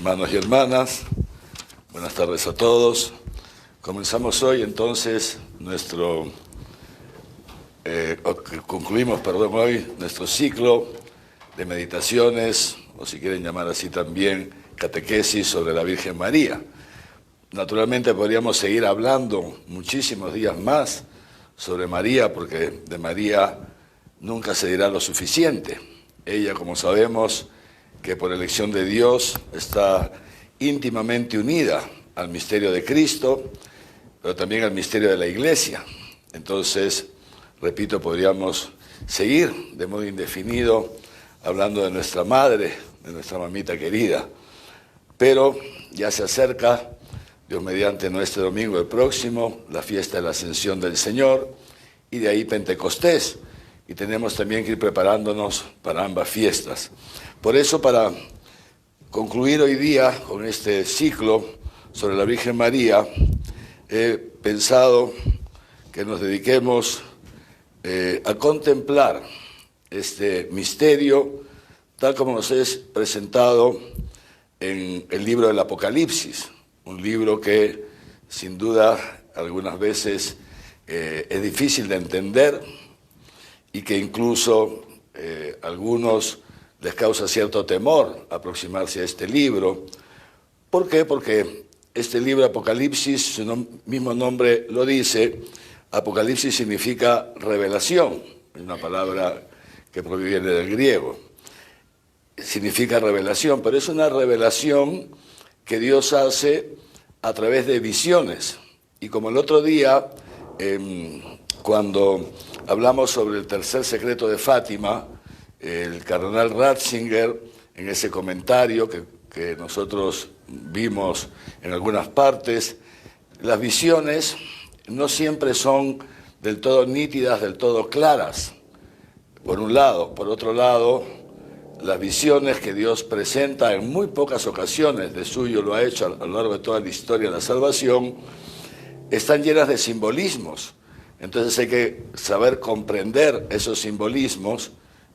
Hermanos y hermanas, buenas tardes a todos. Comenzamos hoy entonces concluimos hoy nuestro ciclo de meditaciones, o si quieren llamar así también, catequesis sobre la Virgen María. Naturalmente podríamos seguir hablando muchísimos días más sobre María, porque de María nunca se dirá lo suficiente. Ella, como sabemos, que por elección de Dios está íntimamente unida al misterio de Cristo, pero también al misterio de la Iglesia. Entonces, repito, podríamos seguir de modo indefinido hablando de nuestra madre, de nuestra mamita querida. Pero ya se acerca, Dios mediante, nuestro domingo el próximo, la fiesta de la Ascensión del Señor, y de ahí Pentecostés. Y tenemos también que ir preparándonos para ambas fiestas. Por eso, para concluir hoy día con este ciclo sobre la Virgen María, he pensado que nos dediquemos a contemplar este misterio tal como nos es presentado en el libro del Apocalipsis, un libro que sin duda algunas veces es difícil de entender y que incluso algunos les causa cierto temor aproximarse a este libro. ¿Por qué? Porque este libro Apocalipsis, su mismo nombre lo dice, Apocalipsis significa revelación, es una palabra que proviene del griego. Significa revelación, pero es una revelación que Dios hace a través de visiones. Y como el otro día, cuando hablamos sobre el tercer secreto de Fátima, el cardenal Ratzinger, en ese comentario que nosotros vimos en algunas partes, las visiones no siempre son del todo nítidas, del todo claras, por un lado. Por otro lado, las visiones que Dios presenta en muy pocas ocasiones, de suyo lo ha hecho a lo largo de toda la historia de la salvación, están llenas de simbolismos. Entonces hay que saber comprender esos simbolismos,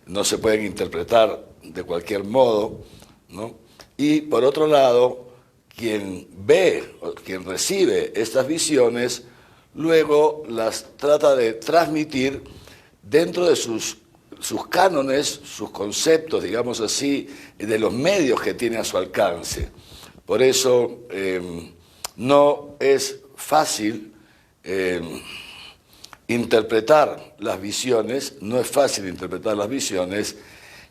no se pueden interpretar de cualquier modo, ¿no? Y por otro lado, quien ve o quien recibe estas visiones, luego las trata de transmitir dentro de sus cánones, sus conceptos, digamos así, de los medios que tiene a su alcance. Por eso no es fácil interpretar las visiones, no es fácil interpretar las visiones,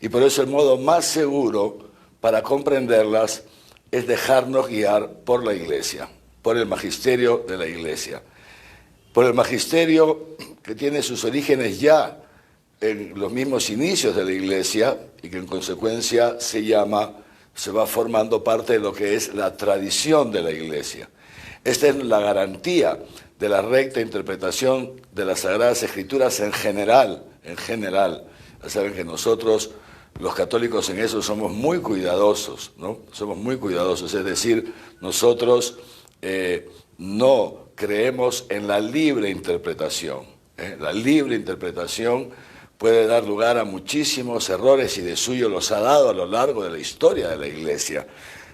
y por eso el modo más seguro para comprenderlas es dejarnos guiar por la Iglesia, por el magisterio de la Iglesia. Por el magisterio que tiene sus orígenes ya en los mismos inicios de la Iglesia y que en consecuencia se va formando parte de lo que es la tradición de la Iglesia. Esta es la garantía de la recta interpretación de las Sagradas Escrituras en general. Ya saben que nosotros, los católicos, en eso somos muy cuidadosos, ¿no? Somos muy cuidadosos, es decir, nosotros no creemos en la libre interpretación. La libre interpretación puede dar lugar a muchísimos errores y de suyo los ha dado a lo largo de la historia de la Iglesia,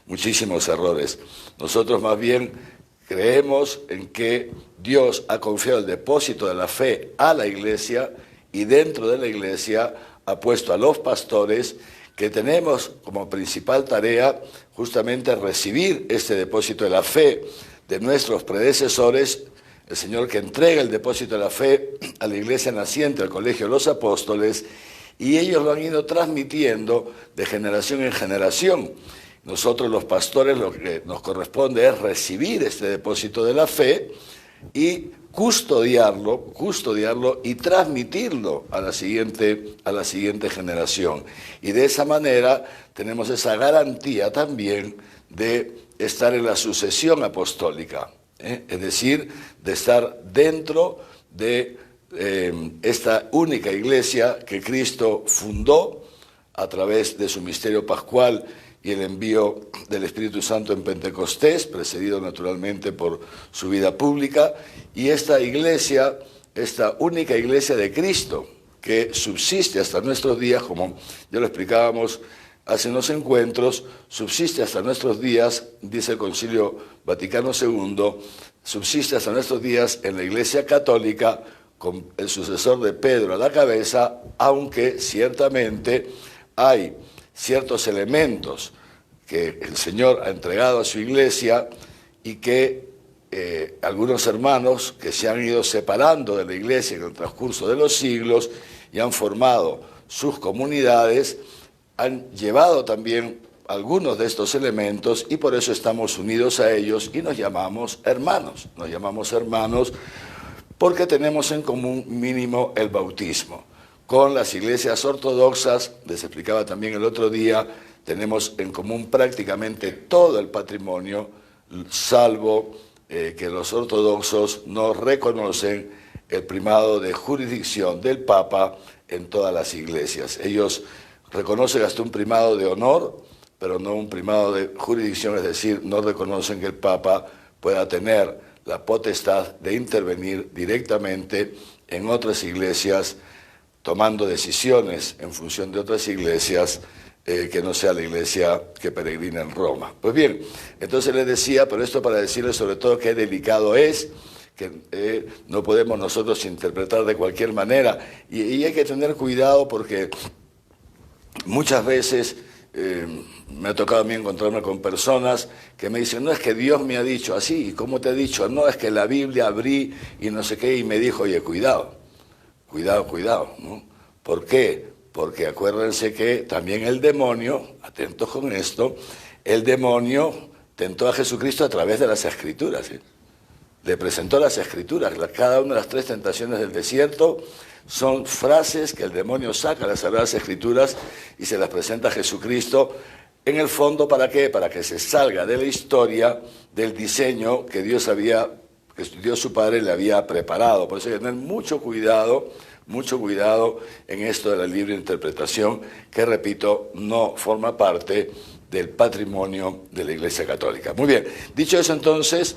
muchísimos errores. Nosotros más bien creemos en que Dios ha confiado el depósito de la fe a la Iglesia y dentro de la Iglesia ha puesto a los pastores que tenemos como principal tarea justamente recibir este depósito de la fe de nuestros predecesores, el Señor que entrega el depósito de la fe a la Iglesia naciente, al Colegio de los Apóstoles, y ellos lo han ido transmitiendo de generación en generación. Nosotros los pastores lo que nos corresponde es recibir este depósito de la fe y custodiarlo y transmitirlo a la siguiente generación. Y de esa manera tenemos esa garantía también de estar en la sucesión apostólica, es decir, de estar dentro de esta única iglesia que Cristo fundó a través de su misterio pascual y el envío del Espíritu Santo en Pentecostés, precedido naturalmente por su vida pública, y esta iglesia, esta única iglesia de Cristo, que subsiste hasta nuestros días, como ya lo explicábamos hace unos encuentros, subsiste hasta nuestros días, dice el Concilio Vaticano II, subsiste hasta nuestros días en la Iglesia Católica con el sucesor de Pedro a la cabeza, aunque ciertamente hay ciertos elementos que el Señor ha entregado a su Iglesia y que algunos hermanos que se han ido separando de la Iglesia en el transcurso de los siglos y han formado sus comunidades, han llevado también algunos de estos elementos y por eso estamos unidos a ellos y nos llamamos hermanos. Nos llamamos hermanos porque tenemos en común mínimo el bautismo. Con las iglesias ortodoxas, les explicaba también el otro día, tenemos en común prácticamente todo el patrimonio, salvo que los ortodoxos no reconocen el primado de jurisdicción del Papa en todas las iglesias. Ellos reconocen hasta un primado de honor, pero no un primado de jurisdicción, es decir, no reconocen que el Papa pueda tener la potestad de intervenir directamente en otras iglesias, tomando decisiones en función de otras iglesias, que no sea la iglesia que peregrina en Roma. Pues bien, entonces les decía, pero esto para decirles sobre todo qué delicado es, que no podemos nosotros interpretar de cualquier manera, y hay que tener cuidado porque muchas veces me ha tocado a mí encontrarme con personas que me dicen, no es que Dios me ha dicho así, ¿cómo te ha dicho? No, es que la Biblia abrí y no sé qué, y me dijo, oye, cuidado, ¿no? ¿Por qué? Porque acuérdense que también el demonio, atentos con esto, el demonio tentó a Jesucristo a través de las Escrituras, ¿sí? Le presentó las Escrituras. Cada una de las 3 tentaciones del desierto son frases que el demonio saca de las Sagradas Escrituras y se las presenta a Jesucristo. En el fondo, ¿para qué? Para que se salga de la historia del diseño que Dios su Padre le había preparado. Por eso hay que tener mucho cuidado en esto de la libre interpretación, que, repito, no forma parte del patrimonio de la Iglesia Católica. Muy bien, dicho eso entonces,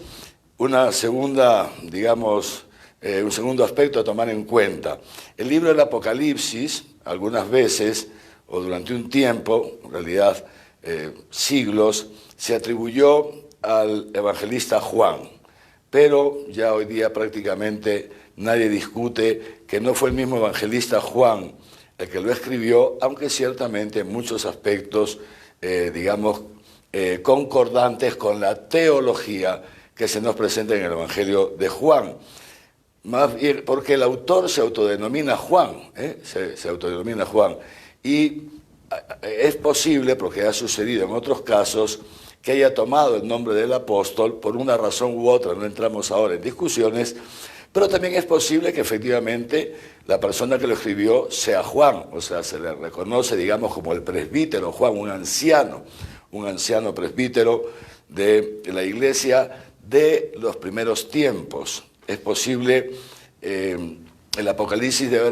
una segunda, digamos, un segundo aspecto a tomar en cuenta. El libro del Apocalipsis, algunas veces, o durante un tiempo, en realidad siglos, se atribuyó al evangelista Juan, pero ya hoy día prácticamente nadie discute que no fue el mismo evangelista Juan el que lo escribió, aunque ciertamente en muchos aspectos, concordantes con la teología que se nos presenta en el Evangelio de Juan. Más bien porque el autor se autodenomina Juan, se autodenomina Juan. Y es posible, porque ha sucedido en otros casos, que haya tomado el nombre del apóstol por una razón u otra, no entramos ahora en discusiones, pero también es posible que efectivamente la persona que lo escribió sea Juan, o sea, se le reconoce, digamos, como el presbítero Juan, un anciano presbítero de la iglesia de los primeros tiempos. Es posible, el Apocalipsis debe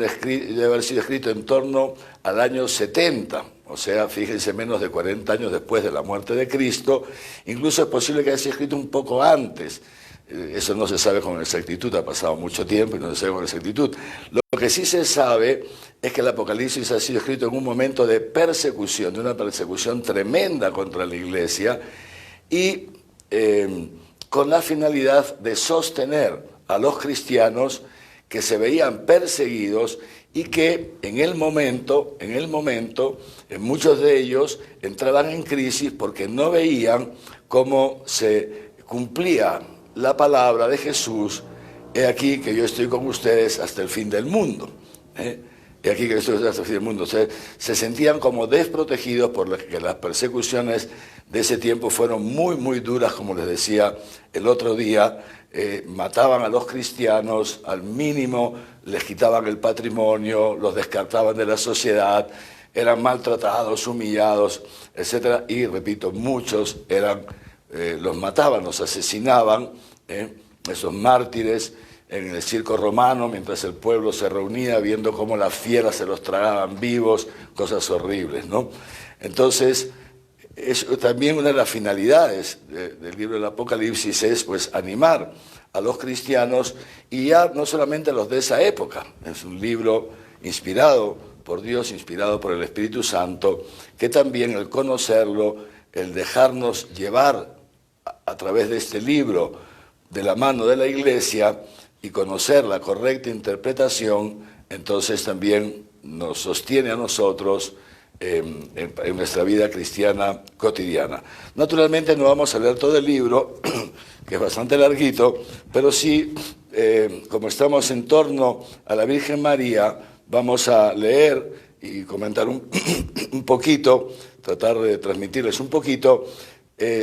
haber sido escrito en torno al año 70, o sea, fíjense, menos de 40 años después de la muerte de Cristo. Incluso es posible que haya sido escrito un poco antes. Eso no se sabe con exactitud, ha pasado mucho tiempo y no se sabe con exactitud. Lo que sí se sabe es que el Apocalipsis ha sido escrito en un momento de persecución, de una persecución tremenda contra la iglesia, y con la finalidad de sostener a los cristianos que se veían perseguidos y que en el momento, muchos de ellos entraban en crisis porque no veían cómo se cumplía la palabra de Jesús: he aquí que yo estoy con ustedes hasta el fin del mundo. He aquí que yo estoy con ustedes hasta el fin del mundo. O sea, se sentían como desprotegidos porque las persecuciones de ese tiempo fueron muy, muy duras, como les decía el otro día. Mataban a los cristianos al mínimo, les quitaban el patrimonio, los descartaban de la sociedad, eran maltratados, humillados, etc. Y, repito, muchos los mataban, los asesinaban, esos mártires en el circo romano, mientras el pueblo se reunía viendo cómo las fieras se los tragaban vivos, cosas horribles, ¿no? Entonces, también una de las finalidades del libro del Apocalipsis es, pues, animar a los cristianos, y ya no solamente a los de esa época. Es un libro inspirado por Dios, inspirado por el Espíritu Santo, que también el conocerlo, el dejarnos llevar a través de este libro de la mano de la Iglesia y conocer la correcta interpretación, entonces también nos sostiene a nosotros en nuestra vida cristiana cotidiana. Naturalmente no vamos a leer todo el libro, que es bastante larguito, pero sí, como estamos en torno a la Virgen María, vamos a leer y comentar un poquito, tratar de transmitirles un poquito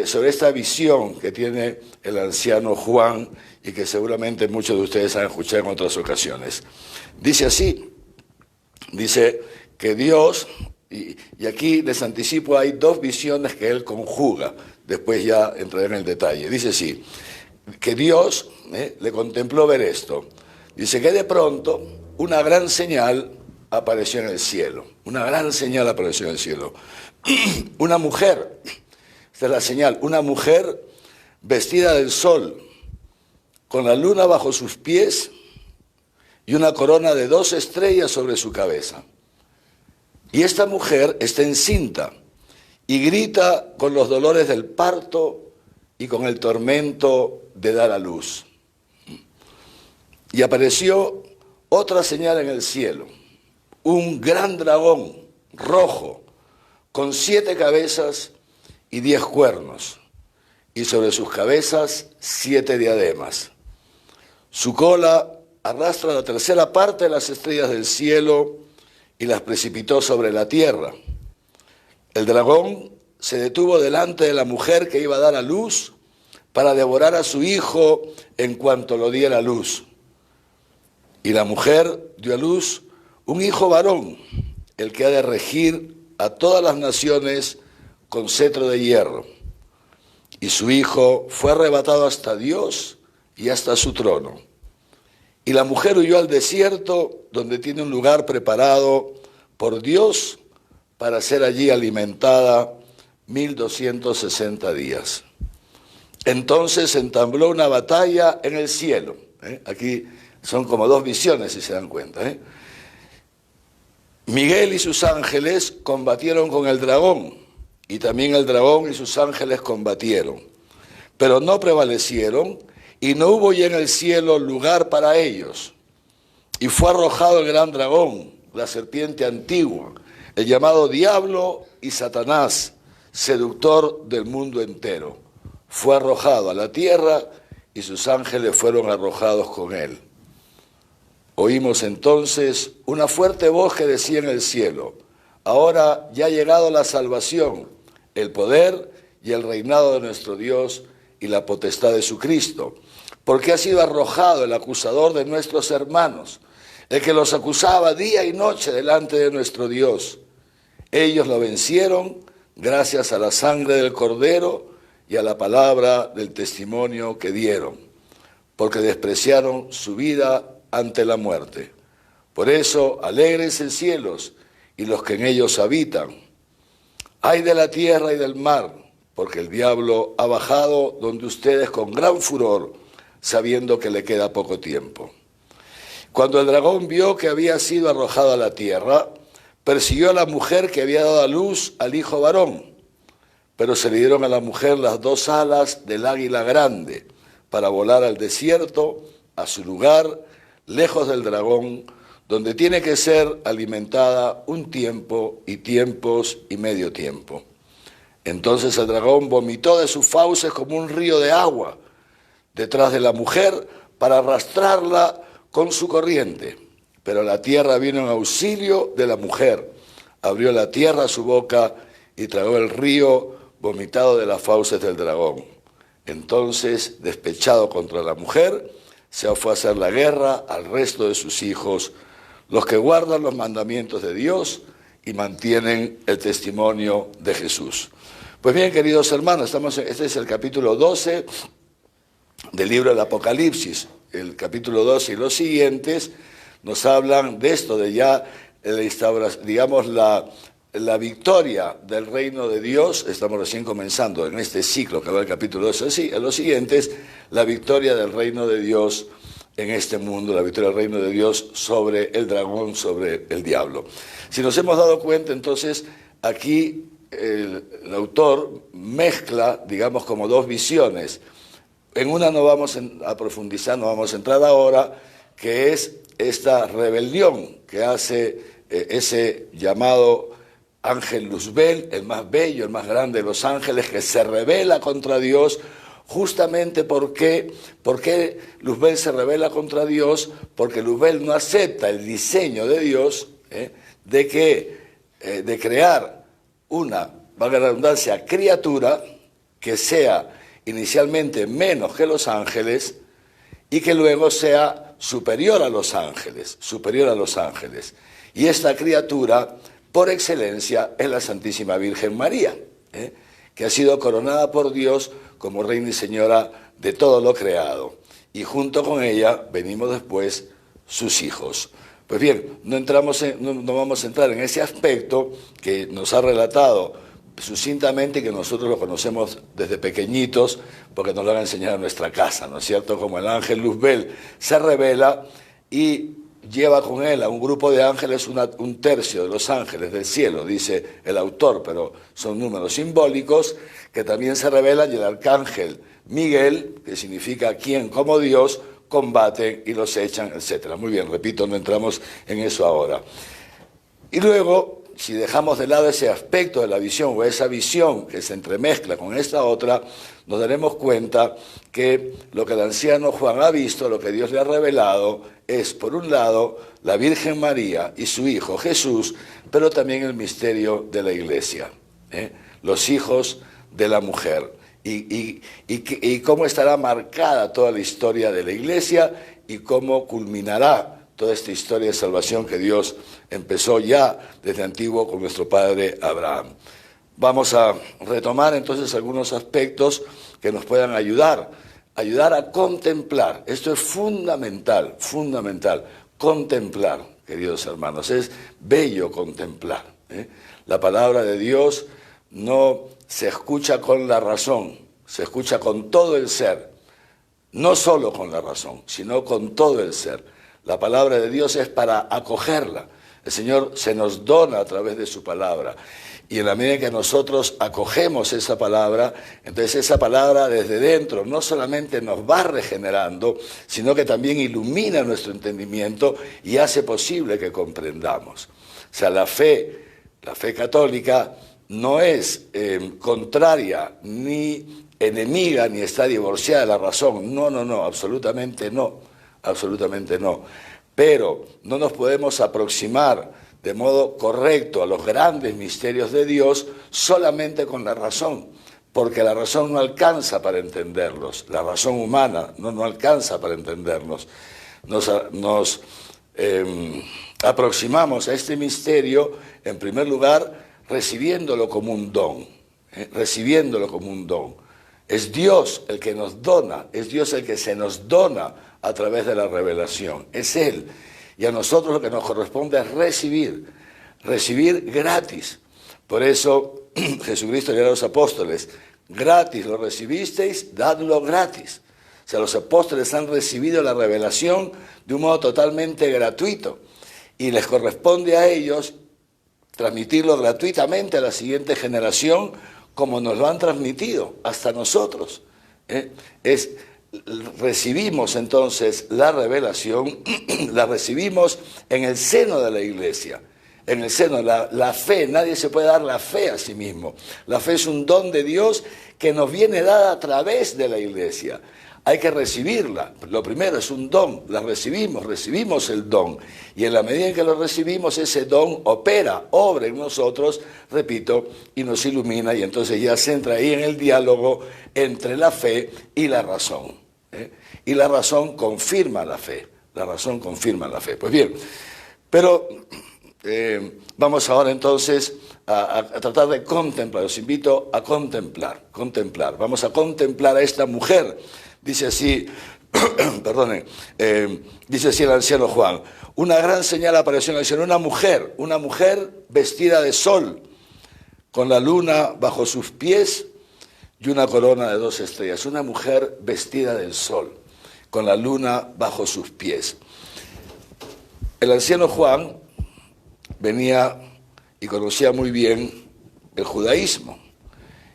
sobre esta visión que tiene el anciano Juan y que seguramente muchos de ustedes han escuchado en otras ocasiones. Dice así, dice que Dios, y aquí les anticipo, hay dos visiones que él conjuga, después ya entraré en el detalle. Dice así, que Dios le contempló ver esto. Dice que de pronto una gran señal apareció en el cielo, una gran señal apareció en el cielo. Una mujer, esta es la señal, una mujer vestida del sol, con la luna bajo sus pies y una corona de 2 estrellas sobre su cabeza. Y esta mujer está encinta y grita con los dolores del parto y con el tormento de dar a luz. Y apareció otra señal en el cielo, un gran dragón rojo con 7 cabezas y 10 cuernos, y sobre sus cabezas 7 diademas. Su cola arrastra la 3ª parte de las estrellas del cielo y las precipitó sobre la tierra. El dragón se detuvo delante de la mujer que iba a dar a luz para devorar a su hijo en cuanto lo diera a luz. Y la mujer dio a luz un hijo varón, el que ha de regir a todas las naciones con cetro de hierro. Y su hijo fue arrebatado hasta Dios y hasta su trono. Y la mujer huyó al desierto, donde tiene un lugar preparado por Dios para ser allí alimentada 1260 días. Entonces entabló una batalla en el cielo. Aquí son como 2 visiones, si se dan cuenta. Miguel y sus ángeles combatieron con el dragón, y también el dragón y sus ángeles combatieron, pero no prevalecieron, y no hubo ya en el cielo lugar para ellos. Y fue arrojado el gran dragón, la serpiente antigua, el llamado Diablo y Satanás, seductor del mundo entero. Fue arrojado a la tierra y sus ángeles fueron arrojados con él. Oímos entonces una fuerte voz que decía en el cielo: ahora ya ha llegado la salvación, el poder y el reinado de nuestro Dios y la potestad de su Cristo, porque ha sido arrojado el acusador de nuestros hermanos, el que los acusaba día y noche delante de nuestro Dios. Ellos lo vencieron gracias a la sangre del Cordero y a la palabra del testimonio que dieron, porque despreciaron su vida ante la muerte. Por eso, alégrense cielos y los que en ellos habitan. Ay de la tierra y del mar, porque el diablo ha bajado donde ustedes con gran furor, sabiendo que le queda poco tiempo. Cuando el dragón vio que había sido arrojado a la tierra, persiguió a la mujer que había dado a luz al hijo varón, pero se le dieron a la mujer las 2 alas del águila grande para volar al desierto, a su lugar, lejos del dragón, donde tiene que ser alimentada un tiempo y tiempos y medio tiempo. Entonces el dragón vomitó de sus fauces como un río de agua detrás de la mujer para arrastrarla con su corriente. Pero la tierra vino en auxilio de la mujer. Abrió la tierra su boca y tragó el río vomitado de las fauces del dragón. Entonces, despechado contra la mujer, se fue a hacer la guerra al resto de sus hijos, los que guardan los mandamientos de Dios y mantienen el testimonio de Jesús. Pues bien, queridos hermanos, este es el capítulo 12 del libro del Apocalipsis. El capítulo 12 y los siguientes nos hablan de esto, de ya digamos la victoria del reino de Dios. Estamos recién comenzando en este ciclo que va el capítulo 12, así, en los siguientes, la victoria del reino de Dios en este mundo, la victoria del reino de Dios sobre el dragón, sobre el diablo. Si nos hemos dado cuenta, entonces, aquí el autor mezcla, digamos, como dos visiones. En una no vamos a profundizar, no vamos a entrar ahora, que es esta rebelión que hace ese llamado ángel Luzbel, el más bello, el más grande de los ángeles, que se rebela contra Dios. Justamente ¿por qué Luzbel se rebela contra Dios? Porque Luzbel no acepta el diseño de Dios de crear una, valga la redundancia, criatura que sea inicialmente menos que los ángeles y que luego sea superior a los ángeles, superior a los ángeles. Y esta criatura, por excelencia, es la Santísima Virgen María, que ha sido coronada por Dios como reina y señora de todo lo creado. Y junto con ella venimos después sus hijos. Pues bien, no vamos a entrar en ese aspecto que nos ha relatado sucintamente y que nosotros lo conocemos desde pequeñitos porque nos lo han enseñado en nuestra casa, ¿no es cierto? Como el ángel Luzbel se revela y lleva con él a un grupo de ángeles, un tercio de los ángeles del cielo, dice el autor, pero son números simbólicos, que también se revelan, y el arcángel Miguel, que significa quien como Dios, combaten y los echan, etc. Muy bien, repito, no entramos en eso ahora. Y luego, si dejamos de lado ese aspecto de la visión o esa visión que se entremezcla con esta otra, nos daremos cuenta que lo que el anciano Juan ha visto, lo que Dios le ha revelado, es por un lado la Virgen María y su Hijo Jesús, pero también el misterio de la Iglesia, los hijos de la mujer, y cómo estará marcada toda la historia de la Iglesia y cómo culminará toda esta historia de salvación que Dios empezó ya desde antiguo con nuestro padre Abraham. Vamos a retomar entonces algunos aspectos que nos puedan ayudar a contemplar. Esto es fundamental, contemplar, queridos hermanos. Es bello contemplar. La palabra de Dios no se escucha con la razón, se escucha con todo el ser. No solo con la razón, sino con todo el ser. La palabra de Dios es para acogerla. El Señor se nos dona a través de su palabra. Y en la medida que nosotros acogemos esa palabra, entonces esa palabra desde dentro no solamente nos va regenerando, sino que también ilumina nuestro entendimiento y hace posible que comprendamos. O sea, la fe católica no es contraria ni enemiga ni está divorciada de la razón. No, absolutamente no. Absolutamente no. Pero no nos podemos aproximar de modo correcto a los grandes misterios de Dios solamente con la razón, porque la razón no alcanza para entenderlos, la razón humana no alcanza para entenderlos. Nos aproximamos a este misterio, en primer lugar, recibiéndolo como un don, recibiéndolo como un don. Es Dios el que nos dona, es Dios el que se nos dona a través de la revelación, es Él. Y a nosotros lo que nos corresponde es recibir gratis. Por eso Jesucristo le dijo a los apóstoles, gratis lo recibisteis, dadlo gratis. O sea, los apóstoles han recibido la revelación de un modo totalmente gratuito y les corresponde a ellos transmitirlo gratuitamente a la siguiente generación como nos lo han transmitido hasta nosotros. Recibimos entonces la revelación, la recibimos en el seno de la Iglesia, en el seno, la fe, nadie se puede dar la fe a sí mismo. La fe es un don de Dios que nos viene dada a través de la Iglesia. Hay que recibirla. Lo primero es un don, la recibimos el don. Y en la medida en que lo recibimos, ese don obra en nosotros, repito, y nos ilumina, y entonces ya se entra ahí en el diálogo entre la fe y la razón. Y la razón confirma la fe. Pues bien, pero vamos ahora entonces a tratar de contemplar. Os invito a contemplar. Vamos a contemplar a esta mujer. Dice así, dice así el anciano Juan, una gran señal apareció en el cielo, una mujer vestida de sol, con la luna bajo sus pies y una corona de 2 estrellas, una mujer vestida del sol. con la luna bajo sus pies. El anciano Juan venía y conocía muy bien el judaísmo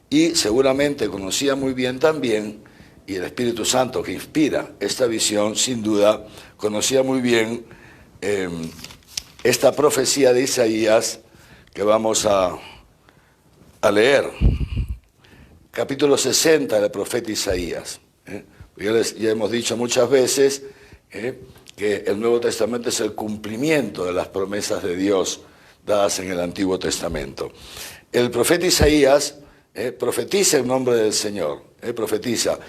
y seguramente conocía muy bien también, y el Espíritu Santo que inspira esta visión, sin duda, conocía muy bien esta profecía de Isaías que vamos a leer. Capítulo 60 del profeta Isaías. Ya hemos dicho muchas veces que el Nuevo Testamento es el cumplimiento de las promesas de Dios dadas en el Antiguo Testamento. El profeta Isaías profetiza en nombre del Señor, profetiza.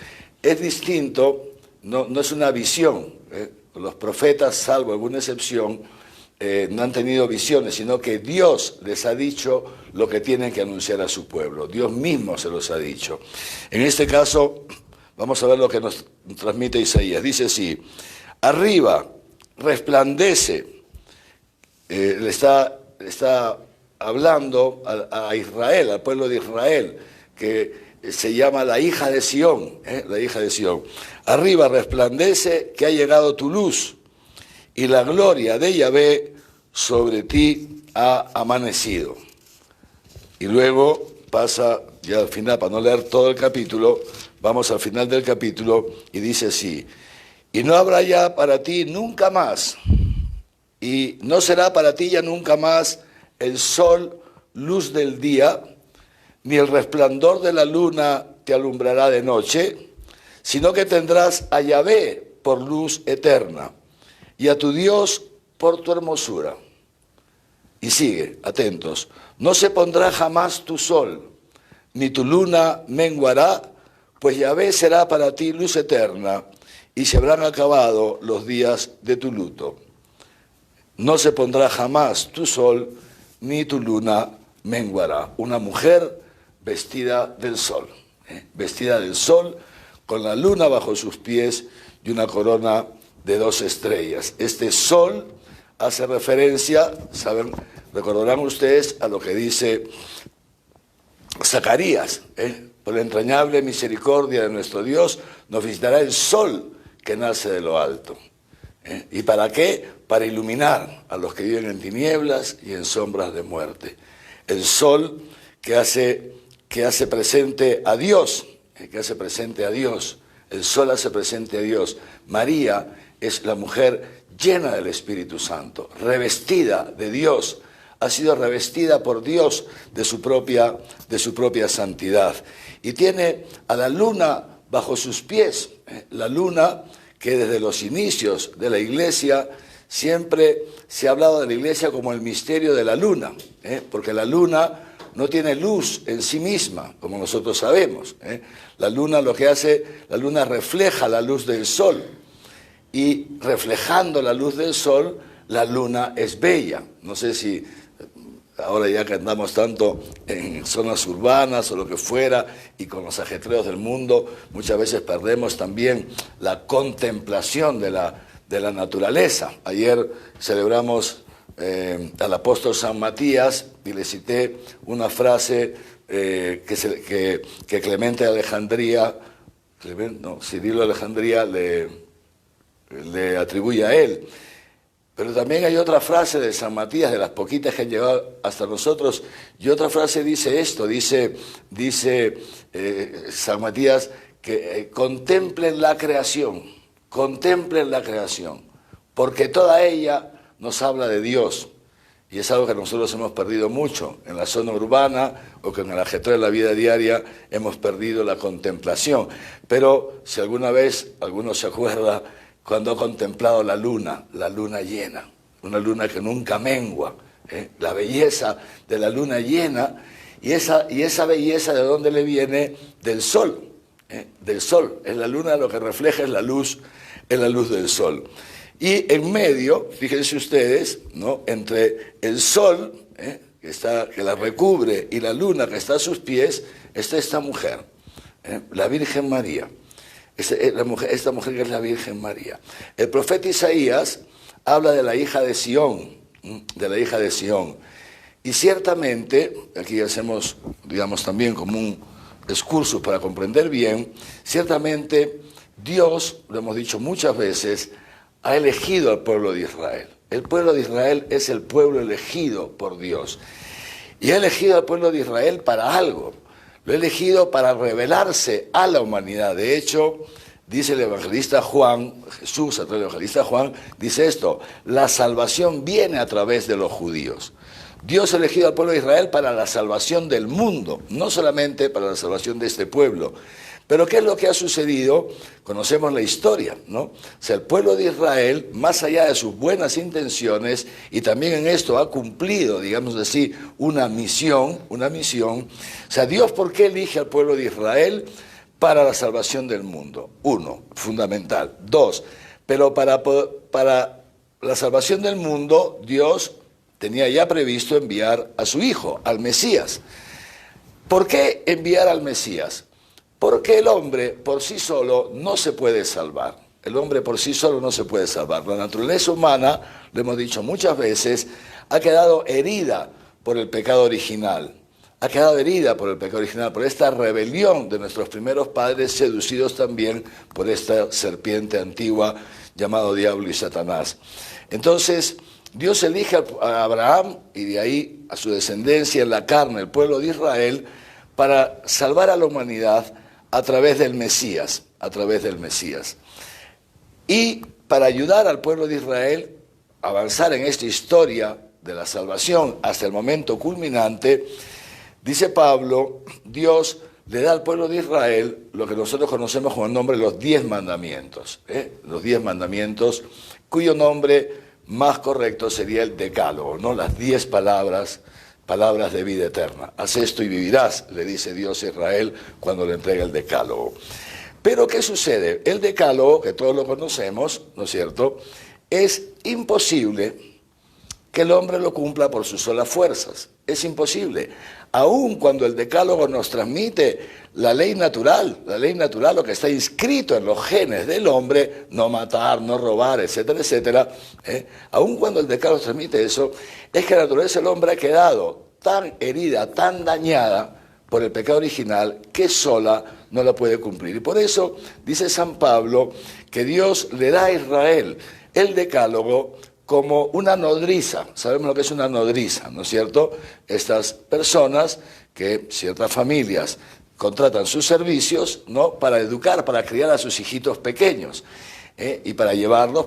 Es distinto, no es una visión. Los profetas, salvo alguna excepción, no han tenido visiones, sino que Dios les ha dicho lo que tienen que anunciar a su pueblo. Dios mismo se los ha dicho. En este caso, vamos a ver lo que nos transmite Isaías. Dice así: arriba resplandece. Le está hablando a Israel, al pueblo de Israel, que se llama la hija de Sión, la hija de Sión. Arriba resplandece que ha llegado tu luz, y la gloria de Yahvé sobre ti ha amanecido. Y luego pasa, ya al final, para no leer todo el capítulo, vamos al final del capítulo y dice así: y no habrá ya para ti nunca más, y no será para ti ya nunca más el sol luz del día, ni el resplandor de la luna te alumbrará de noche, sino que tendrás a Yahvé por luz eterna, y a tu Dios por tu hermosura. Y sigue, atentos: no se pondrá jamás tu sol, ni tu luna menguará, pues Yahvé será para ti luz eterna, y se habrán acabado los días de tu luto. No se pondrá jamás tu sol, ni tu luna menguará. Una mujer vestida del sol, vestida del sol, con la luna bajo sus pies y una corona de 2 estrellas. Este sol hace referencia, saben, recordarán ustedes a lo que dice Zacarías, por la entrañable misericordia de nuestro Dios nos visitará el sol que nace de lo alto. ¿Y para qué? Para iluminar a los que viven en tinieblas y en sombras de muerte. El sol que hace presente a Dios, que hace presente a Dios. El sol hace presente a Dios. María es la mujer llena del Espíritu Santo, revestida de Dios, ha sido revestida por Dios de su propia santidad. Y tiene a la luna bajo sus pies, la luna que desde los inicios de la Iglesia siempre se ha hablado de la Iglesia como el misterio de la luna, porque la luna no tiene luz en sí misma, como nosotros sabemos. La luna lo que hace, la luna refleja la luz del sol, y reflejando la luz del sol, la luna es bella. No sé si ahora, ya que andamos tanto en zonas urbanas o lo que fuera, y con los ajetreos del mundo, muchas veces perdemos también la contemplación de la naturaleza. Ayer celebramos al apóstol San Matías y le cité una frase que Clemente de Alejandría, Cirilo de Alejandría le atribuye a él. Pero también hay otra frase de San Matías, de las poquitas que han llegado hasta nosotros, y otra frase dice esto, dice San Matías, que contemplen la creación, porque toda ella nos habla de Dios, y es algo que nosotros hemos perdido mucho en la zona urbana, o que en el ajetreo de la vida diaria hemos perdido la contemplación. Pero si alguna vez alguno se acuerda cuando ha contemplado la luna llena, una luna que nunca mengua, la belleza de la luna llena, y esa belleza, ¿de dónde le viene? Del sol, del sol. Es la luna, lo que refleja es la luz del sol. Y en medio, fíjense ustedes, ¿no?, entre el sol, que la recubre, y la luna que está a sus pies, está esta mujer, la Virgen María. Esta mujer que es la Virgen María. El profeta Isaías habla de la hija de Sión, y ciertamente, aquí hacemos, digamos, también como un excursus para comprender bien, ciertamente Dios, lo hemos dicho muchas veces, ha elegido al pueblo de Israel. El pueblo de Israel es el pueblo elegido por Dios. Y ha elegido al pueblo de Israel para algo. Lo ha elegido para revelarse a la humanidad. De hecho, dice el evangelista Juan, Jesús, a través del evangelista Juan, dice esto: la salvación viene a través de los judíos. Dios ha elegido al pueblo de Israel para la salvación del mundo, no solamente para la salvación de este pueblo. Pero ¿qué es lo que ha sucedido? Conocemos la historia, ¿no? O sea, el pueblo de Israel, más allá de sus buenas intenciones, y también en esto ha cumplido, digamos así, una misión. O sea, Dios, ¿por qué elige al pueblo de Israel? Para la salvación del mundo. Uno, fundamental. Dos, pero para la salvación del mundo, Dios tenía ya previsto enviar a su Hijo, al Mesías. ¿Por qué enviar al Mesías? Porque el hombre por sí solo no se puede salvar. El hombre por sí solo no se puede salvar. La naturaleza humana, lo hemos dicho muchas veces, ha quedado herida por el pecado original. Ha quedado herida por el pecado original, por esta rebelión de nuestros primeros padres, seducidos también por esta serpiente antigua llamado diablo y Satanás. Entonces, Dios elige a Abraham y de ahí a su descendencia en la carne, el pueblo de Israel, para salvar a la humanidad a través del Mesías, Y para ayudar al pueblo de Israel a avanzar en esta historia de la salvación hasta el momento culminante, dice Pablo, Dios le da al pueblo de Israel lo que nosotros conocemos con el nombre de los 10 mandamientos, los 10 mandamientos, cuyo nombre más correcto sería el decálogo, ¿no? Las 10 palabras de vida eterna. Haz esto y vivirás, le dice Dios a Israel cuando le entrega el decálogo. Pero ¿qué sucede? El decálogo, que todos lo conocemos, ¿no es cierto?, es imposible que el hombre lo cumpla por sus solas fuerzas. Es imposible. Aun cuando el decálogo nos transmite la ley natural, lo que está inscrito en los genes del hombre, no matar, no robar, etcétera, etcétera, aun cuando el decálogo transmite eso, es que la naturaleza del hombre ha quedado tan herida, tan dañada por el pecado original, que sola no la puede cumplir. Y por eso dice San Pablo que Dios le da a Israel el decálogo como una nodriza. Sabemos lo que es una nodriza, ¿no es cierto? Estas personas que ciertas familias contratan sus servicios, ¿no?, para educar, para criar a sus hijitos pequeños, y para llevarlos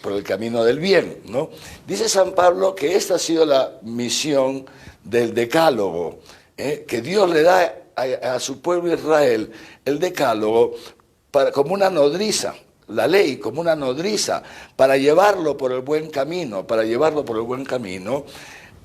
por el camino del bien, ¿no? Dice San Pablo que esta ha sido la misión del decálogo, que Dios le da a su pueblo Israel el decálogo como una nodriza, la ley como una nodriza, para llevarlo por el buen camino,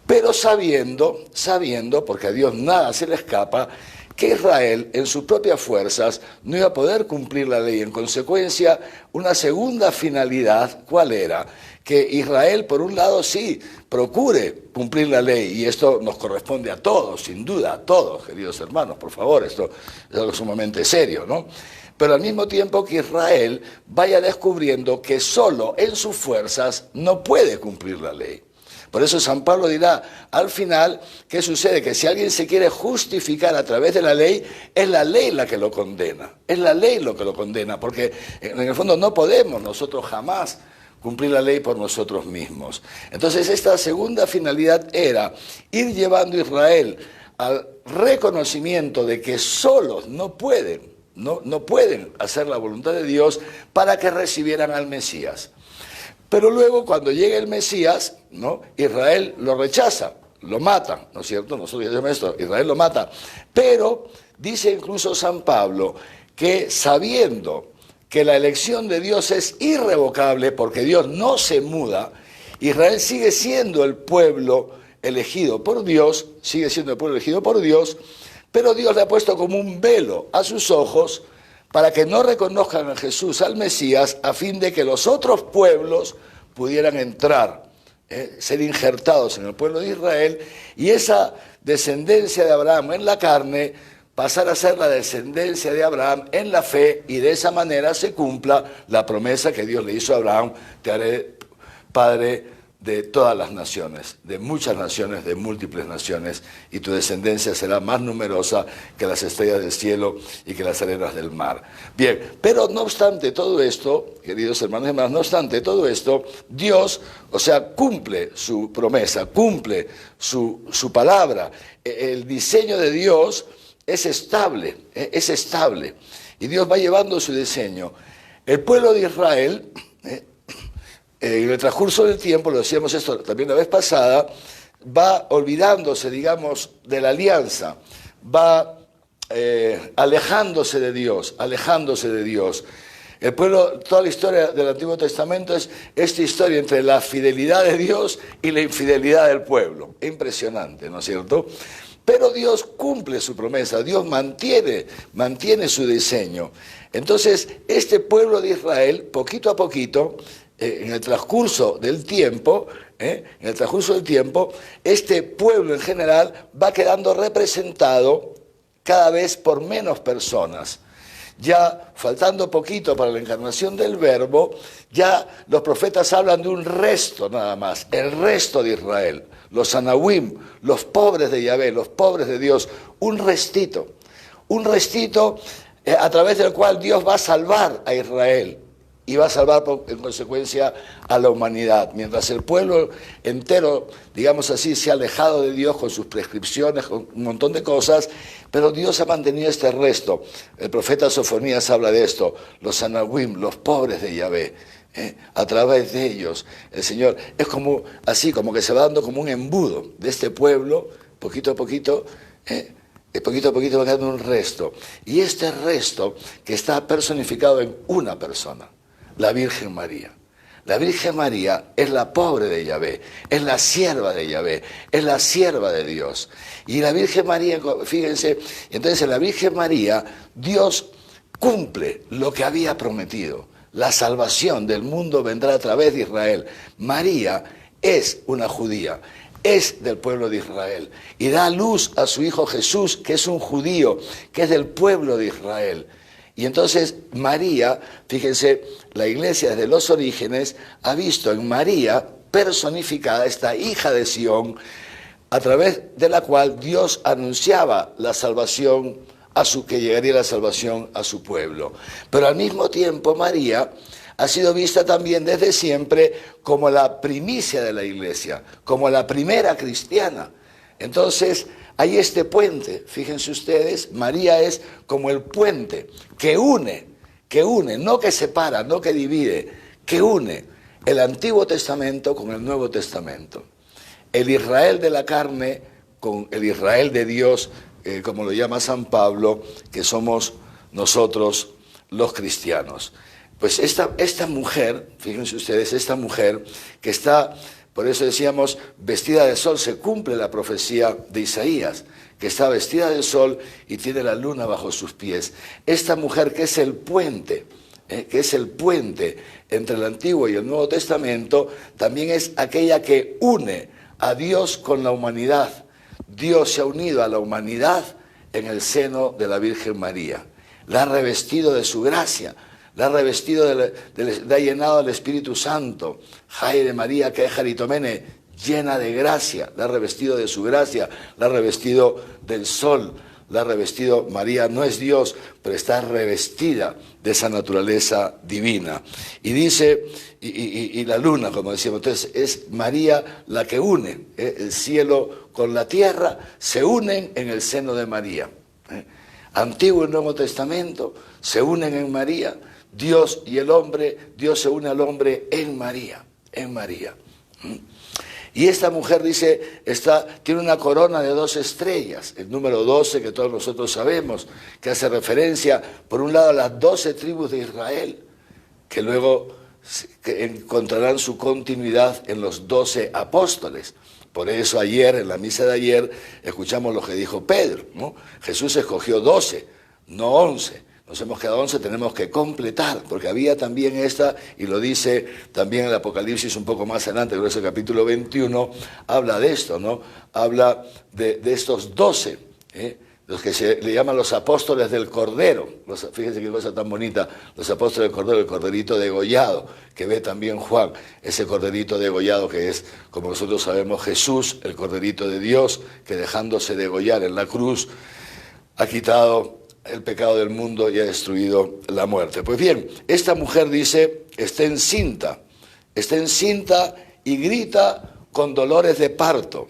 pero sabiendo, porque a Dios nada se le escapa, que Israel en sus propias fuerzas no iba a poder cumplir la ley. En consecuencia, una segunda finalidad, ¿cuál era? Que Israel, por un lado, sí, procure cumplir la ley, y esto nos corresponde a todos, sin duda, a todos, queridos hermanos, por favor, esto es algo sumamente serio, ¿no? Pero al mismo tiempo que Israel vaya descubriendo que solo en sus fuerzas no puede cumplir la ley. Por eso San Pablo dirá, al final, ¿qué sucede? Que si alguien se quiere justificar a través de la ley, es la ley la que lo condena. Es la ley lo que lo condena, porque en el fondo no podemos nosotros jamás cumplir la ley por nosotros mismos. Entonces esta segunda finalidad era ir llevando a Israel al reconocimiento de que solos no pueden hacer la voluntad de Dios, para que recibieran al Mesías. Pero luego, cuando llega el Mesías, ¿no?, Israel lo rechaza, lo mata, ¿no es cierto? Nosotros ya sabemos esto, Israel lo mata. Pero dice incluso San Pablo que, sabiendo que la elección de Dios es irrevocable, porque Dios no se muda, Israel sigue siendo el pueblo elegido por Dios, pero Dios le ha puesto como un velo a sus ojos para que no reconozcan a Jesús, al Mesías, a fin de que los otros pueblos pudieran entrar, ser injertados en el pueblo de Israel, y esa descendencia de Abraham en la carne pasar a ser la descendencia de Abraham en la fe, y de esa manera se cumpla la promesa que Dios le hizo a Abraham: te haré padre de todas las naciones, de muchas naciones, de múltiples naciones, y tu descendencia será más numerosa que las estrellas del cielo y que las arenas del mar. Bien, pero no obstante todo esto, queridos hermanos y hermanas, no obstante todo esto, Dios, o sea, cumple su promesa, cumple su palabra. El diseño de Dios es estable, y Dios va llevando su diseño. El pueblo de Israel, en el transcurso del tiempo, lo decíamos esto también la vez pasada, va olvidándose, digamos, de la alianza, va alejándose de Dios. El pueblo, toda la historia del Antiguo Testamento es esta historia entre la fidelidad de Dios y la infidelidad del pueblo. Impresionante, ¿no es cierto? Pero Dios cumple su promesa, Dios mantiene su diseño. Entonces, este pueblo de Israel, poquito a poquito, en el transcurso del tiempo, este pueblo en general va quedando representado cada vez por menos personas. Ya faltando poquito para la encarnación del Verbo, ya los profetas hablan de un resto nada más, el resto de Israel, los Anahuim, los pobres de Yahvé, los pobres de Dios, un restito a través del cual Dios va a salvar a Israel. Y va a salvar, en consecuencia, a la humanidad. Mientras el pueblo entero, digamos así, se ha alejado de Dios con sus prescripciones, con un montón de cosas, pero Dios ha mantenido este resto. El profeta Sofonías habla de esto, los Anahuim, los pobres de Yahvé. A través de ellos, el Señor es como así, como que se va dando como un embudo de este pueblo, poquito a poquito, poquito a poquito va quedando un resto. Y este resto que está personificado en una persona, la Virgen María. La Virgen María es la pobre de Yahvé, es la sierva de Yahvé, es la sierva de Dios. Y la Virgen María, fíjense, entonces en la Virgen María Dios cumple lo que había prometido. La salvación del mundo vendrá a través de Israel. María es una judía, es del pueblo de Israel y da luz a su hijo Jesús, que es un judío, que es del pueblo de Israel. Y entonces María, fíjense, la Iglesia desde los orígenes ha visto en María personificada esta hija de Sión, a través de la cual Dios anunciaba la salvación, que llegaría la salvación a su pueblo. Pero al mismo tiempo María ha sido vista también desde siempre como la primicia de la Iglesia, como la primera cristiana. Entonces, hay este puente, fíjense ustedes, María es como el puente que une, no que separa, no que divide, que une el Antiguo Testamento con el Nuevo Testamento. El Israel de la carne con el Israel de Dios, como lo llama San Pablo, que somos nosotros los cristianos. Pues esta mujer, fíjense ustedes, esta mujer que está, por eso decíamos, vestida de sol, se cumple la profecía de Isaías, que está vestida de sol y tiene la luna bajo sus pies. Esta mujer que es el puente entre el Antiguo y el Nuevo Testamento, también es aquella que une a Dios con la humanidad. Dios se ha unido a la humanidad en el seno de la Virgen María. La ha revestido de su gracia, la ha revestido, la ha llenado del Espíritu Santo. Jai de María, que es Jaritomene, llena de gracia, la ha revestido de su gracia, la ha revestido del sol, la ha revestido. María no es Dios, pero está revestida de esa naturaleza divina. Y dice, y la luna, como decíamos, entonces es María la que une, el cielo con la tierra se unen en el seno de María. Antiguo y Nuevo Testamento se unen en María. Dios y el hombre, Dios se une al hombre en María, en María. Y esta mujer dice, tiene una corona de 12 estrellas, el número 12 que todos nosotros sabemos, que hace referencia, por un lado, a las 12 tribus de Israel, que luego encontrarán su continuidad en los 12 apóstoles. Por eso ayer, en la misa de ayer, escuchamos lo que dijo Pedro, ¿no? Jesús escogió 12, no 11. Nos hemos quedado 11, tenemos que completar, porque había también esta, y lo dice también el Apocalipsis un poco más adelante, creo que es el capítulo 21, habla de esto, ¿no? Habla de estos 12, los que se le llaman los apóstoles del Cordero. Fíjense qué cosa tan bonita, los apóstoles del Cordero, el corderito degollado, que ve también Juan, ese corderito degollado que es, como nosotros sabemos, Jesús, el corderito de Dios, que dejándose degollar en la cruz, ha quitado el pecado del mundo y ha destruido la muerte. Pues bien, esta mujer dice, está encinta y grita con dolores de parto,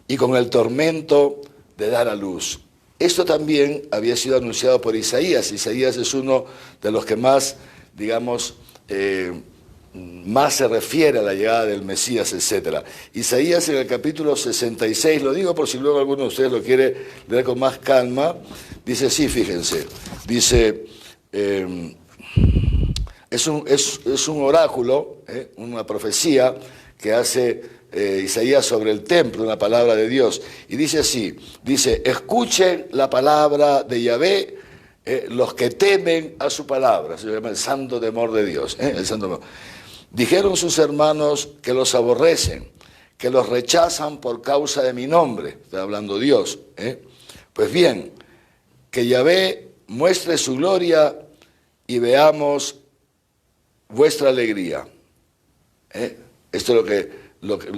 y con el tormento de dar a luz. Esto también había sido anunciado por Isaías. Isaías es uno de los que más, digamos, más se refiere a la llegada del Mesías, etc. Isaías en el capítulo 66, lo digo por si luego alguno de ustedes lo quiere leer con más calma, dice así, fíjense, dice, es un oráculo, una profecía que hace Isaías sobre el templo, una palabra de Dios, y dice así, dice, escuchen la palabra de Yahvé, los que temen a su palabra, se llama el santo temor de Dios, el santo temor. Dijeron sus hermanos que los aborrecen, que los rechazan por causa de mi nombre, está hablando Dios, Pues bien, que Yahvé muestre su gloria y veamos vuestra alegría. Esto es lo que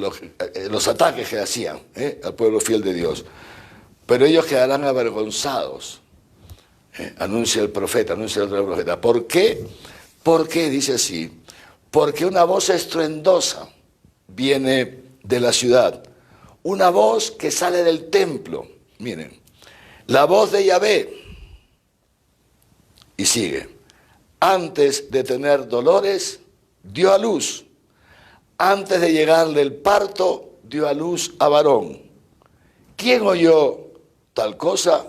los ataques que hacían al pueblo fiel de Dios. Pero ellos quedarán avergonzados, anuncia el profeta, anuncia el profeta. ¿Por qué? Porque, dice así, porque una voz estruendosa viene de la ciudad, una voz que sale del templo. Miren, la voz de Yahvé, y sigue, antes de tener dolores, dio a luz. Antes de llegarle el parto, dio a luz a varón. ¿Quién oyó tal cosa?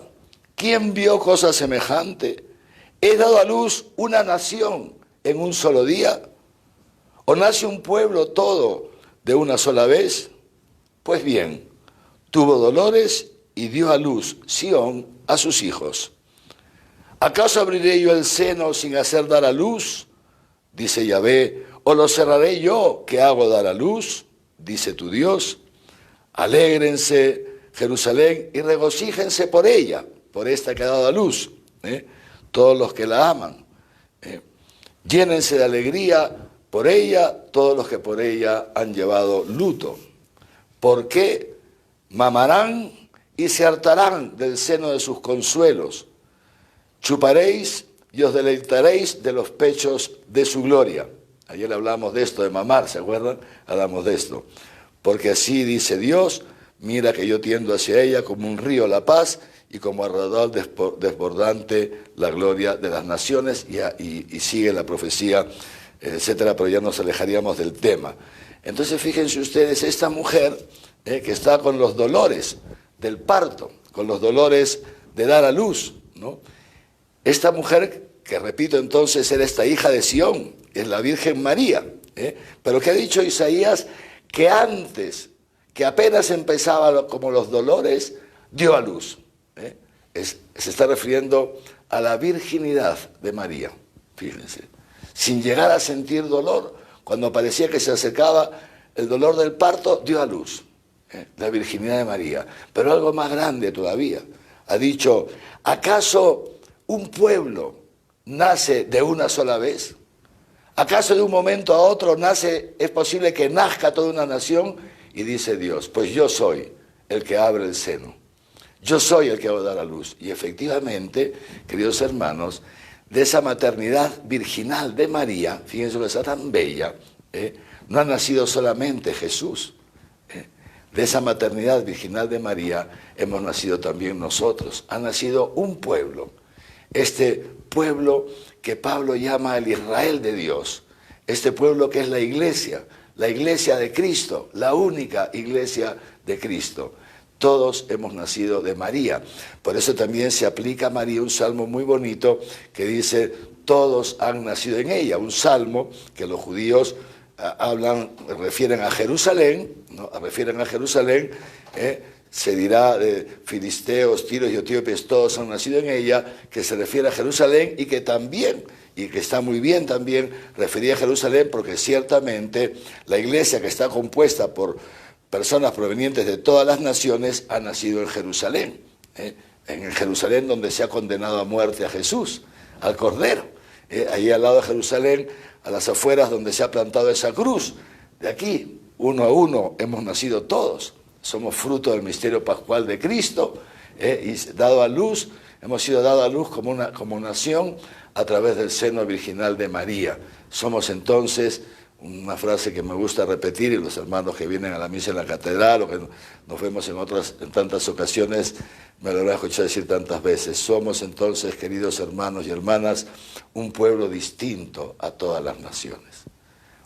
¿Quién vio cosa semejante? ¿He dado a luz una nación en un solo día? ¿O nace un pueblo todo de una sola vez? Pues bien, tuvo dolores y dio a luz Sión a sus hijos. ¿Acaso abriré yo el seno sin hacer dar a luz? Dice Yahvé. ¿O lo cerraré yo que hago dar a luz? Dice tu Dios. Alégrense, Jerusalén, y regocíjense por ella, por esta que ha dado a luz, todos los que la aman. Llénense de alegría por ella, todos los que por ella han llevado luto. Porque mamarán y se hartarán del seno de sus consuelos. Chuparéis y os deleitaréis de los pechos de su gloria. Ayer hablamos de esto, de mamar, ¿se acuerdan? Hablamos de esto. Porque así dice Dios, mira que yo tiendo hacia ella como un río la paz y como alrededor desbordante la gloria de las naciones, y sigue la profecía, etcétera, pero ya nos alejaríamos del tema. Entonces fíjense ustedes, esta mujer que está con los dolores del parto, con los dolores de dar a luz, ¿no? Esta mujer, que repito entonces, era esta hija de Sión, es la Virgen María, pero que ha dicho Isaías que antes, que apenas empezaba como los dolores, dio a luz. Se está refiriendo a la virginidad de María, fíjense, sin llegar a sentir dolor, cuando parecía que se acercaba el dolor del parto, dio a luz, la virginidad de María. Pero algo más grande todavía, ha dicho, ¿acaso un pueblo nace de una sola vez? ¿Acaso de un momento a otro es posible que nazca toda una nación? Y dice Dios, pues yo soy el que abre el seno, yo soy el que va a dar a luz. Y efectivamente, queridos hermanos, de esa maternidad virginal de María, fíjense que está tan bella, no ha nacido solamente Jesús, de esa maternidad virginal de María hemos nacido también nosotros, ha nacido un pueblo, este pueblo que Pablo llama el Israel de Dios, este pueblo que es la iglesia de Cristo, la única iglesia de Cristo. Todos hemos nacido de María. Por eso también se aplica a María un salmo muy bonito que dice, todos han nacido en ella. Un salmo que los judíos refieren a Jerusalén, ¿no? Refieren a Jerusalén, se dirá de filisteos, tiros y etíopes, todos han nacido en ella, que se refiere a Jerusalén y que también, y que está muy bien también, refería a Jerusalén porque ciertamente la iglesia, que está compuesta por personas provenientes de todas las naciones, ha nacido en Jerusalén. en Jerusalén donde se ha condenado a muerte a Jesús, al Cordero. Ahí al lado de Jerusalén, a las afueras donde se ha plantado esa cruz. De aquí, uno a uno, hemos nacido todos. Somos fruto del misterio pascual de Cristo, y dado a luz, hemos sido dados a luz como nación a través del seno virginal de María. Somos entonces, una frase que me gusta repetir, y los hermanos que vienen a la misa en la catedral o que nos vemos en tantas ocasiones, me lo voy a escuchar decir tantas veces: somos entonces, queridos hermanos y hermanas, un pueblo distinto a todas las naciones.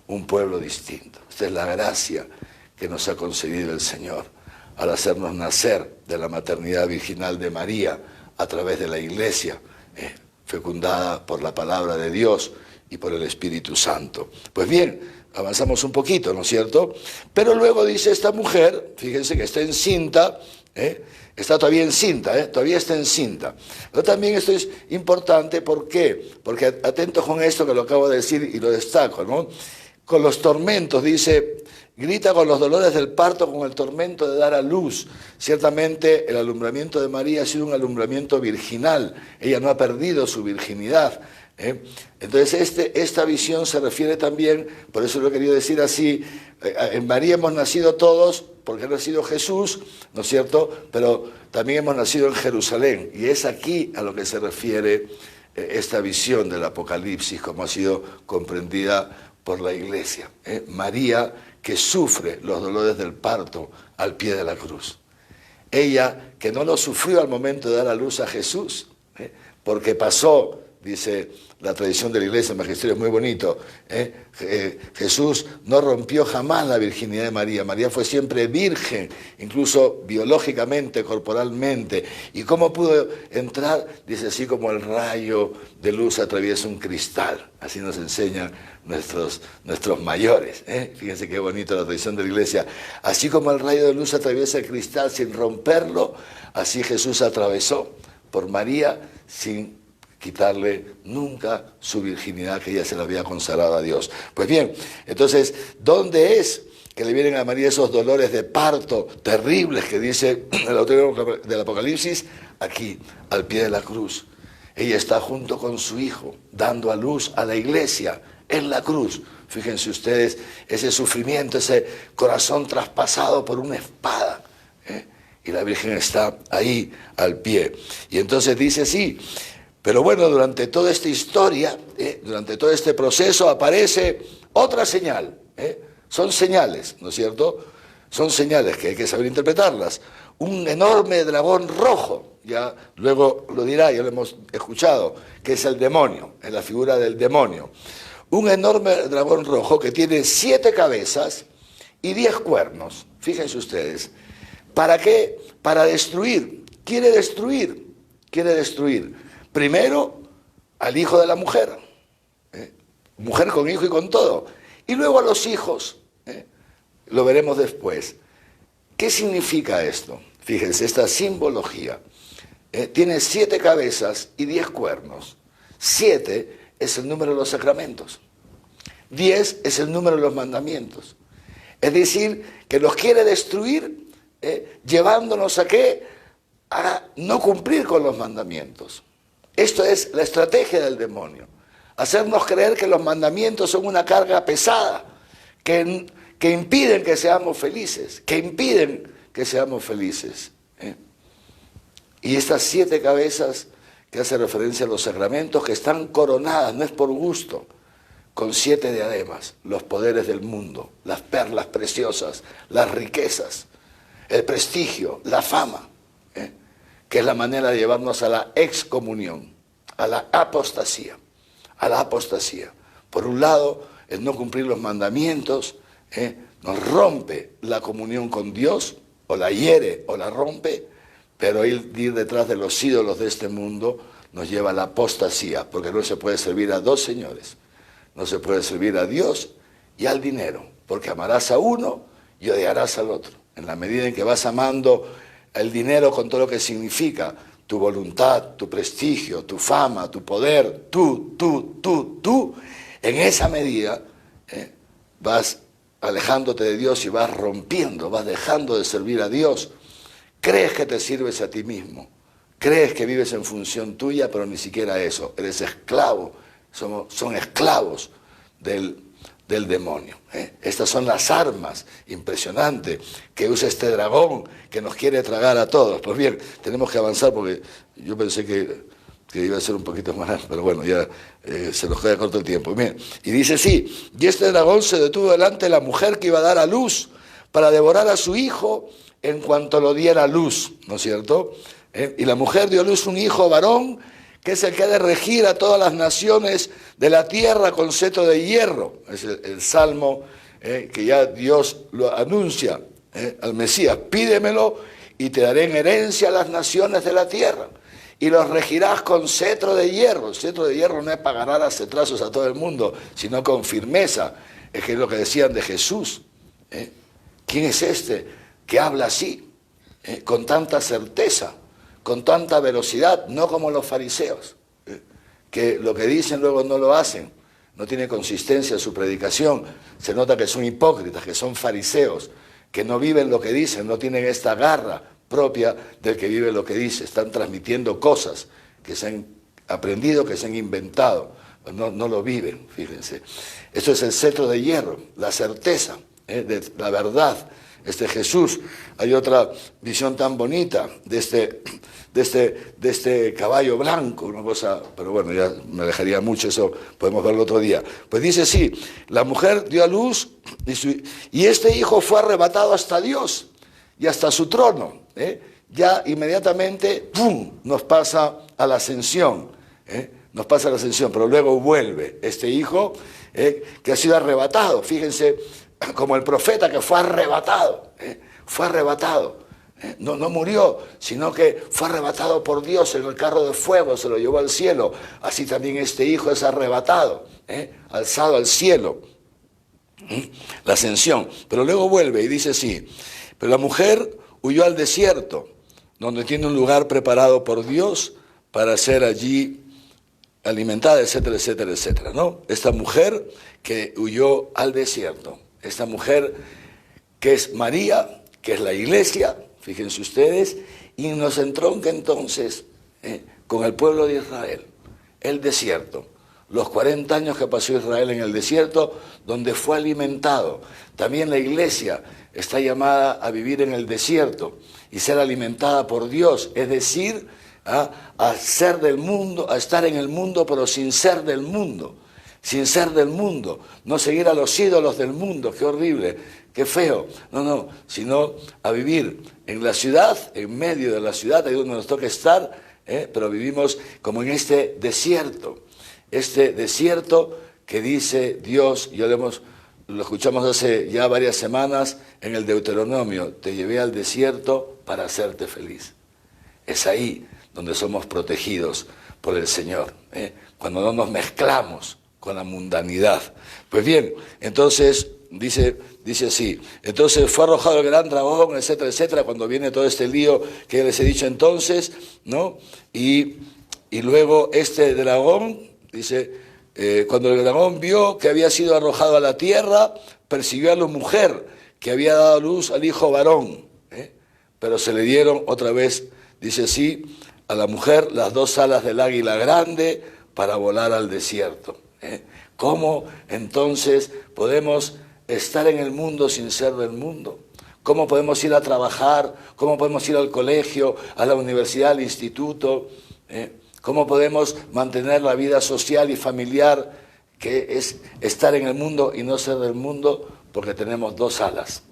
Un pueblo distinto. Esta es la gracia que nos ha concedido el Señor al hacernos nacer de la maternidad virginal de María a través de la Iglesia, fecundada por la palabra de Dios y por el Espíritu Santo. Pues bien, avanzamos un poquito, ¿no es cierto? Pero luego dice esta mujer, fíjense que está encinta, está todavía encinta, todavía está encinta. Pero también esto es importante, ¿por qué? Porque atentos con esto que lo acabo de decir y lo destaco, ¿no? Con los tormentos, dice, grita con los dolores del parto, con el tormento de dar a luz. Ciertamente el alumbramiento de María ha sido un alumbramiento virginal, ella no ha perdido su virginidad. Entonces esta visión se refiere también, por eso lo he querido decir así, en María hemos nacido todos, porque ha nacido Jesús, ¿no es cierto? Pero también hemos nacido en Jerusalén, y es aquí a lo que se refiere esta visión del Apocalipsis, como ha sido comprendida por la Iglesia. María, que sufre los dolores del parto al pie de la cruz. Ella, que no lo sufrió al momento de dar a luz a Jesús, porque pasó, dice la tradición de la Iglesia, el magisterio es muy bonito, Jesús no rompió jamás la virginidad de María. María fue siempre virgen, incluso biológicamente, corporalmente. ¿Y cómo pudo entrar? Dice, así como el rayo de luz atraviesa un cristal. Así nos enseñan nuestros mayores. Fíjense qué bonito la tradición de la Iglesia. Así como el rayo de luz atraviesa el cristal sin romperlo, así Jesús atravesó por María sin quitarle nunca su virginidad, que ella se la había consagrado a Dios. Pues bien, entonces, ¿dónde es que le vienen a María esos dolores de parto terribles que dice el autor del Apocalipsis? Aquí, al pie de la cruz. Ella está junto con su hijo, dando a luz a la Iglesia en la cruz. Fíjense ustedes ese sufrimiento, ese corazón traspasado por una espada. Y la Virgen está ahí, al pie. Y entonces dice así. Pero bueno, durante toda esta historia, durante todo este proceso, aparece otra señal. Son señales, ¿no es cierto? Son señales que hay que saber interpretarlas. Un enorme dragón rojo, ya luego lo dirá, ya lo hemos escuchado, que es el demonio, en la figura del demonio. Un enorme dragón rojo que tiene 7 cabezas y 10 cuernos. Fíjense ustedes. ¿Para qué? Para destruir. Quiere destruir. Primero al hijo de la mujer, mujer con hijo y con todo, y luego a los hijos, lo veremos después. ¿Qué significa esto? Fíjense, esta simbología tiene 7 cabezas y 10 cuernos. 7 es el número de los sacramentos, 10 es el número de los mandamientos. Es decir, que los quiere destruir, llevándonos a qué, a no cumplir con los mandamientos. Esto es la estrategia del demonio, hacernos creer que los mandamientos son una carga pesada, que impiden que seamos felices, Y estas 7 cabezas que hace referencia a los sacramentos, que están coronadas, no es por gusto, con 7 diademas, los poderes del mundo, las perlas preciosas, las riquezas, el prestigio, la fama, que es la manera de llevarnos a la excomunión, a la apostasía, Por un lado, el no cumplir los mandamientos nos rompe la comunión con Dios, o la hiere o la rompe, pero ir detrás de los ídolos de este mundo nos lleva a la apostasía, porque no se puede servir a 2 señores, no se puede servir a Dios y al dinero, porque amarás a uno y odiarás al otro. En la medida en que vas amando el dinero con todo lo que significa, tu voluntad, tu prestigio, tu fama, tu poder, tú, en esa medida vas alejándote de Dios y vas rompiendo, vas dejando de servir a Dios. Crees que te sirves a ti mismo, Crees que vives en función tuya, pero ni siquiera eso. Eres esclavo. Son esclavos del demonio. Estas son las armas impresionantes que usa este dragón que nos quiere tragar a todos. Pues bien, tenemos que avanzar porque yo pensé que iba a ser un poquito más, pero bueno, ya se nos queda corto el tiempo. Bien, y dice sí, y este dragón se detuvo delante de la mujer que iba a dar a luz para devorar a su hijo en cuanto lo diera a luz, ¿no es cierto? Y la mujer dio a luz un hijo varón, que es el que ha de regir a todas las naciones de la tierra con cetro de hierro. Es el salmo que ya Dios lo anuncia al Mesías. Pídemelo y te daré en herencia a las naciones de la tierra. Y los regirás con cetro de hierro. El cetro de hierro no es para ganar a cetrazos a todo el mundo, sino con firmeza. Es que es lo que decían de Jesús. ¿Quién es este que habla así? Con tanta certeza, con tanta velocidad, no como los fariseos, que lo que dicen luego no lo hacen, no tiene consistencia su predicación, se nota que son hipócritas, que son fariseos, que no viven lo que dicen, no tienen esta garra propia del que vive lo que dice, están transmitiendo cosas que se han aprendido, que se han inventado, no lo viven, fíjense. Esto es el cetro de hierro, la certeza de la verdad. Jesús. Hay otra visión tan bonita de este caballo blanco, una cosa, pero bueno, ya me alejaría mucho, eso podemos verlo otro día. Pues dice sí, la mujer dio a luz y este hijo fue arrebatado hasta Dios y hasta su trono. Ya inmediatamente, ¡pum!, nos pasa a la ascensión. Nos pasa a la ascensión, pero luego vuelve este hijo que ha sido arrebatado. Fíjense, como el profeta que fue arrebatado, no murió, sino que fue arrebatado por Dios en el carro de fuego, se lo llevó al cielo. Así también este hijo es arrebatado, alzado al cielo, la ascensión. Pero luego vuelve y dice sí, pero la mujer huyó al desierto, donde tiene un lugar preparado por Dios para ser allí alimentada, etcétera, etcétera, etcétera, ¿no? Esta mujer que huyó al desierto, esta mujer que es María, que es la iglesia, fíjense ustedes, y nos entronca entonces con el pueblo de Israel, el desierto, los 40 años que pasó Israel en el desierto, donde fue alimentado. También la iglesia está llamada a vivir en el desierto y ser alimentada por Dios, es decir, a ser del mundo, a estar en el mundo, pero sin ser del mundo. Sin ser del mundo, no seguir a los ídolos del mundo, qué horrible, qué feo, no, sino a vivir en la ciudad, en medio de la ciudad, ahí donde nos toca estar, pero vivimos como en este desierto que dice Dios, lo escuchamos hace ya varias semanas en el Deuteronomio, te llevé al desierto para hacerte feliz. Es ahí donde somos protegidos por el Señor, cuando no nos mezclamos con la mundanidad. Pues bien, entonces dice así, entonces fue arrojado el gran dragón, etcétera, etcétera, cuando viene todo este lío que ya les he dicho entonces, ¿no? Y luego este dragón, dice, cuando el dragón vio que había sido arrojado a la tierra, persiguió a la mujer que había dado luz al hijo varón, pero se le dieron otra vez, dice así, a la mujer las 2 alas del águila grande para volar al desierto. ¿Cómo entonces podemos estar en el mundo sin ser del mundo? ¿Cómo podemos ir a trabajar? ¿Cómo podemos ir al colegio, a la universidad, al instituto? ¿Cómo podemos mantener la vida social y familiar, que es estar en el mundo y no ser del mundo? Porque tenemos 2 alas.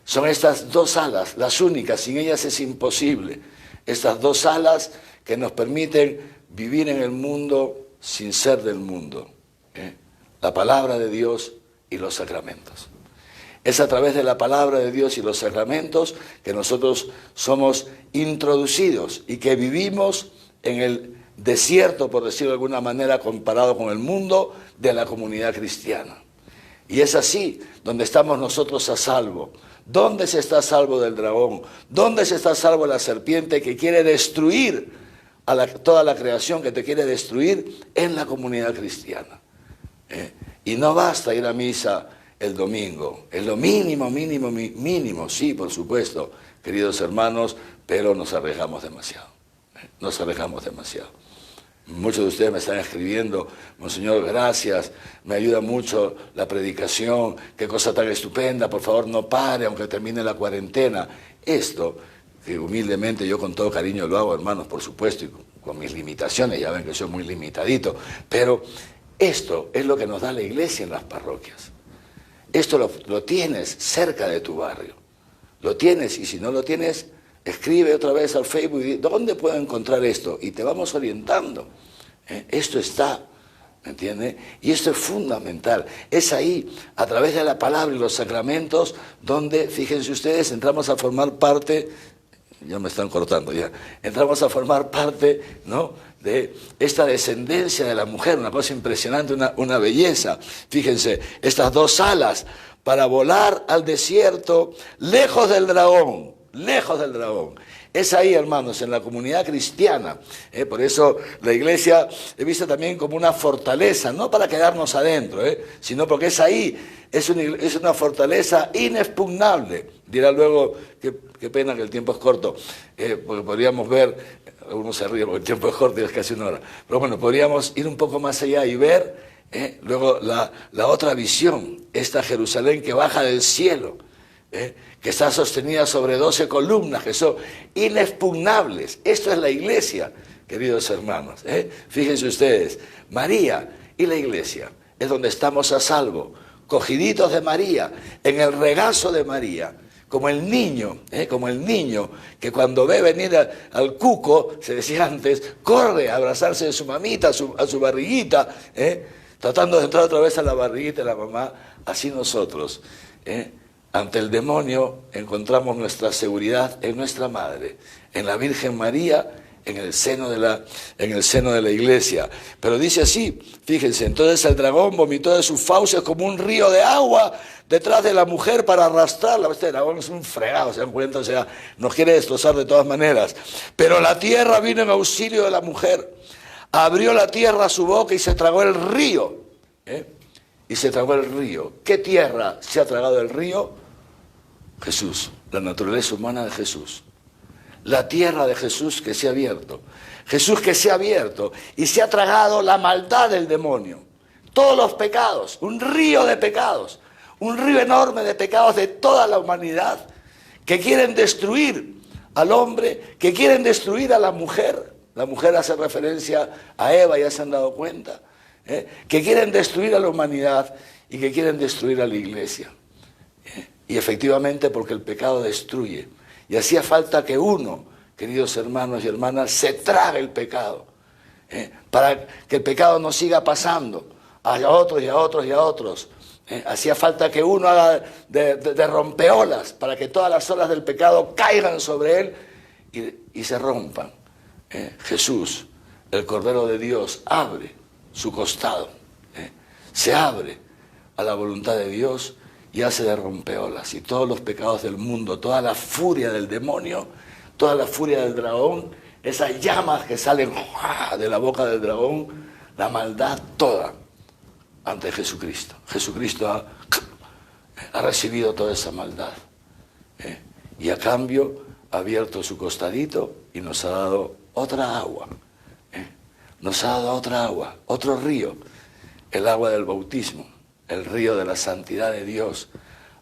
Son estas 2 alas, las únicas, sin ellas es imposible. Estas 2 alas que nos permiten vivir en el mundo sin ser del mundo. La palabra de Dios y los sacramentos. Es a través de la palabra de Dios y los sacramentos que nosotros somos introducidos y que vivimos en el desierto, por decirlo de alguna manera, comparado con el mundo de la comunidad cristiana. Y es así donde estamos nosotros a salvo. ¿Dónde se está a salvo del dragón? ¿Dónde se está a salvo de la serpiente que quiere destruir a toda la creación, que te quiere destruir? En la comunidad cristiana. Y no basta ir a misa el domingo, es lo mínimo, sí, por supuesto, queridos hermanos, pero nos arriesgamos demasiado. Nos alejamos demasiado. Muchos de ustedes me están escribiendo: Monseñor, gracias, me ayuda mucho la predicación, qué cosa tan estupenda, por favor no pare aunque termine la cuarentena. Esto, que humildemente yo con todo cariño lo hago, hermanos, por supuesto, y con mis limitaciones, ya ven que soy muy limitadito, pero esto es lo que nos da la iglesia en las parroquias. Esto lo tienes cerca de tu barrio, lo tienes, y si no lo tienes, escribe otra vez al Facebook y ¿dónde puedo encontrar esto? Y te vamos orientando. Esto está, ¿me entiende? Y esto es fundamental. Es ahí, a través de la palabra y los sacramentos, donde, fíjense ustedes, entramos a formar parte, ya me están cortando ya, entramos a formar parte, ¿no?, de esta descendencia de la mujer, una cosa impresionante, una belleza. Fíjense, estas dos alas para volar al desierto, lejos del dragón. Lejos del dragón. Es ahí, hermanos, en la comunidad cristiana. Por eso la iglesia es vista también como una fortaleza, no para quedarnos adentro, sino porque es ahí, es una fortaleza inexpugnable. Dirá luego, qué pena que el tiempo es corto, porque podríamos ver, uno se ríe porque el tiempo es corto y es casi una hora, pero bueno, podríamos ir un poco más allá y ver luego la otra visión, esta Jerusalén que baja del cielo, que está sostenida sobre 12 columnas que son inexpugnables. Esto es la iglesia, queridos hermanos. Fíjense ustedes, María y la iglesia es donde estamos a salvo, cogiditos de María, en el regazo de María, como el niño que cuando ve venir al cuco, se decía antes, corre a abrazarse de su mamita, a su barriguita, tratando de entrar otra vez a la barriguita de la mamá. Así nosotros, ante el demonio encontramos nuestra seguridad en nuestra madre, en la Virgen María, en el seno de la iglesia. Pero dice así, fíjense, entonces el dragón vomitó de sus fauces como un río de agua detrás de la mujer para arrastrarla. Este dragón es un fregado, ¿se dan cuenta? O sea, nos quiere destrozar de todas maneras. Pero la tierra vino en auxilio de la mujer, abrió la tierra su boca y se tragó el río. Y se tragó el río. ¿Qué tierra se ha tragado el río? Jesús, la naturaleza humana de Jesús. La tierra de Jesús que se ha abierto. Jesús que se ha abierto y se ha tragado la maldad del demonio. Todos los pecados, un río de pecados, un río enorme de pecados de toda la humanidad que quieren destruir al hombre, que quieren destruir a la mujer. La mujer hace referencia a Eva, ya se han dado cuenta. Que quieren destruir a la humanidad y que quieren destruir a la iglesia. Y efectivamente, porque el pecado destruye. Y hacía falta que uno, queridos hermanos y hermanas, se trague el pecado, para que el pecado no siga pasando a otros y a otros y a otros. Hacía falta que uno haga de rompeolas, para que todas las olas del pecado caigan sobre él y se rompan. Jesús, el Cordero de Dios, abre su costado, se abre a la voluntad de Dios y hace de rompeolas, y todos los pecados del mundo, toda la furia del demonio, toda la furia del dragón, esas llamas que salen de la boca del dragón, la maldad toda ante Jesucristo. Jesucristo ha recibido toda esa maldad, y a cambio ha abierto su costadito y nos ha dado otra agua, nos ha dado otra agua, otro río, el agua del bautismo, el río de la santidad de Dios,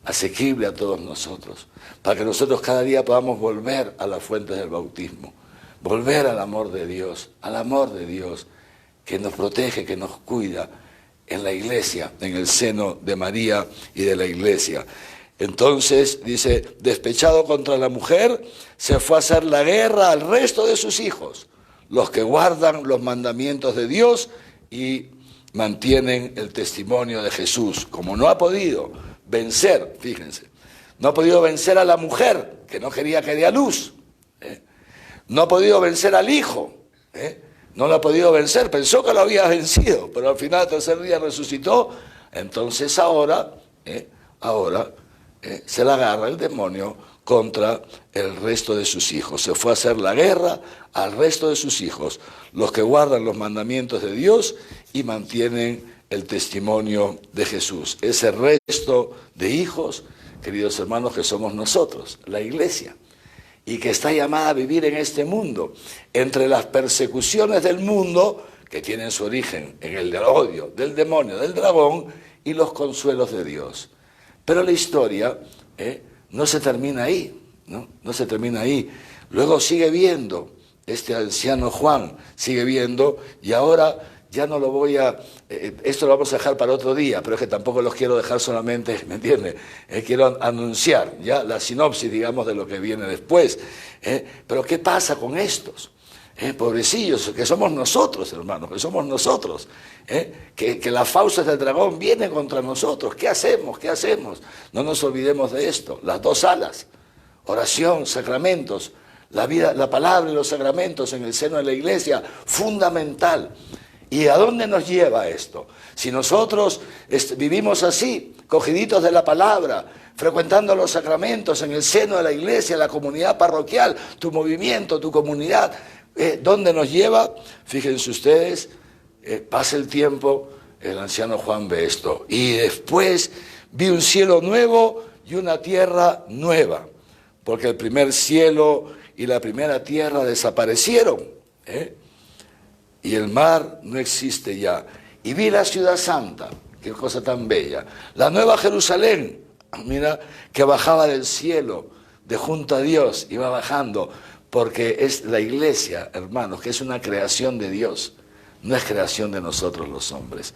asequible a todos nosotros, para que nosotros cada día podamos volver a las fuentes del bautismo, volver al amor de Dios que nos protege, que nos cuida en la iglesia, en el seno de María y de la iglesia. Entonces, dice, despechado contra la mujer, se fue a hacer la guerra al resto de sus hijos, los que guardan los mandamientos de Dios y mantienen el testimonio de Jesús. Como no ha podido vencer, fíjense, no ha podido vencer a la mujer que no quería que dé a luz, no ha podido vencer al hijo, no lo ha podido vencer, pensó que lo había vencido, pero al final al tercer día resucitó. Entonces ahora se la agarra el demonio contra el resto de sus hijos. Se fue a hacer la guerra al resto de sus hijos, los que guardan los mandamientos de Dios y mantienen el testimonio de Jesús. Ese resto de hijos, queridos hermanos, que somos nosotros, la iglesia. y que está llamada a vivir en este mundo, entre las persecuciones del mundo, que tienen su origen en el odio del demonio, del dragón, y los consuelos de Dios. Pero la historia no se termina ahí, no se termina ahí. Luego sigue viendo, este anciano Juan sigue viendo, y ahora ya no lo voy a... esto lo vamos a dejar para otro día, pero es que tampoco los quiero dejar solamente, ¿me entiende? Quiero anunciar ya la sinopsis, digamos, de lo que viene después. Pero ¿qué pasa con estos? Pobrecillos, que somos nosotros, hermanos, que somos nosotros, que las fauces del dragón vienen contra nosotros. ¿Qué hacemos? ¿Qué hacemos? No nos olvidemos de esto, las dos alas, oración, sacramentos, la vida, la palabra y los sacramentos en el seno de la iglesia, fundamental. ¿Y a dónde nos lleva esto? Si nosotros vivimos así, cogiditos de la palabra, frecuentando los sacramentos en el seno de la iglesia, la comunidad parroquial, tu movimiento, tu comunidad, ¿dónde nos lleva? Fíjense ustedes, pasa el tiempo, el anciano Juan ve esto, y después vi un cielo nuevo y una tierra nueva, porque el primer cielo y la primera tierra desaparecieron, y el mar no existe ya. Y vi la ciudad santa, qué cosa tan bella, la nueva Jerusalén, mira, que bajaba del cielo, de junto a Dios, iba bajando, porque es la iglesia, hermanos, que es una creación de Dios, no es creación de nosotros los hombres.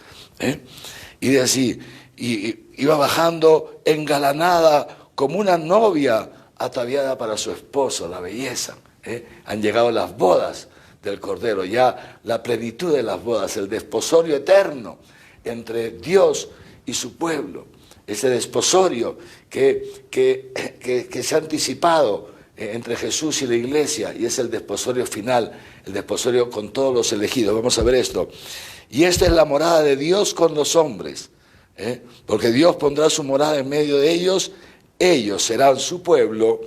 Y de así, y iba bajando engalanada como una novia ataviada para su esposo, la belleza. Han llegado las bodas del Cordero, ya la plenitud de las bodas, el desposorio eterno entre Dios y su pueblo, ese desposorio que se ha anticipado entre Jesús y la iglesia, y es el desposorio final, el desposorio con todos los elegidos. Vamos a ver esto. Y esta es la morada de Dios con los hombres, porque Dios pondrá su morada en medio de ellos, ellos serán su pueblo,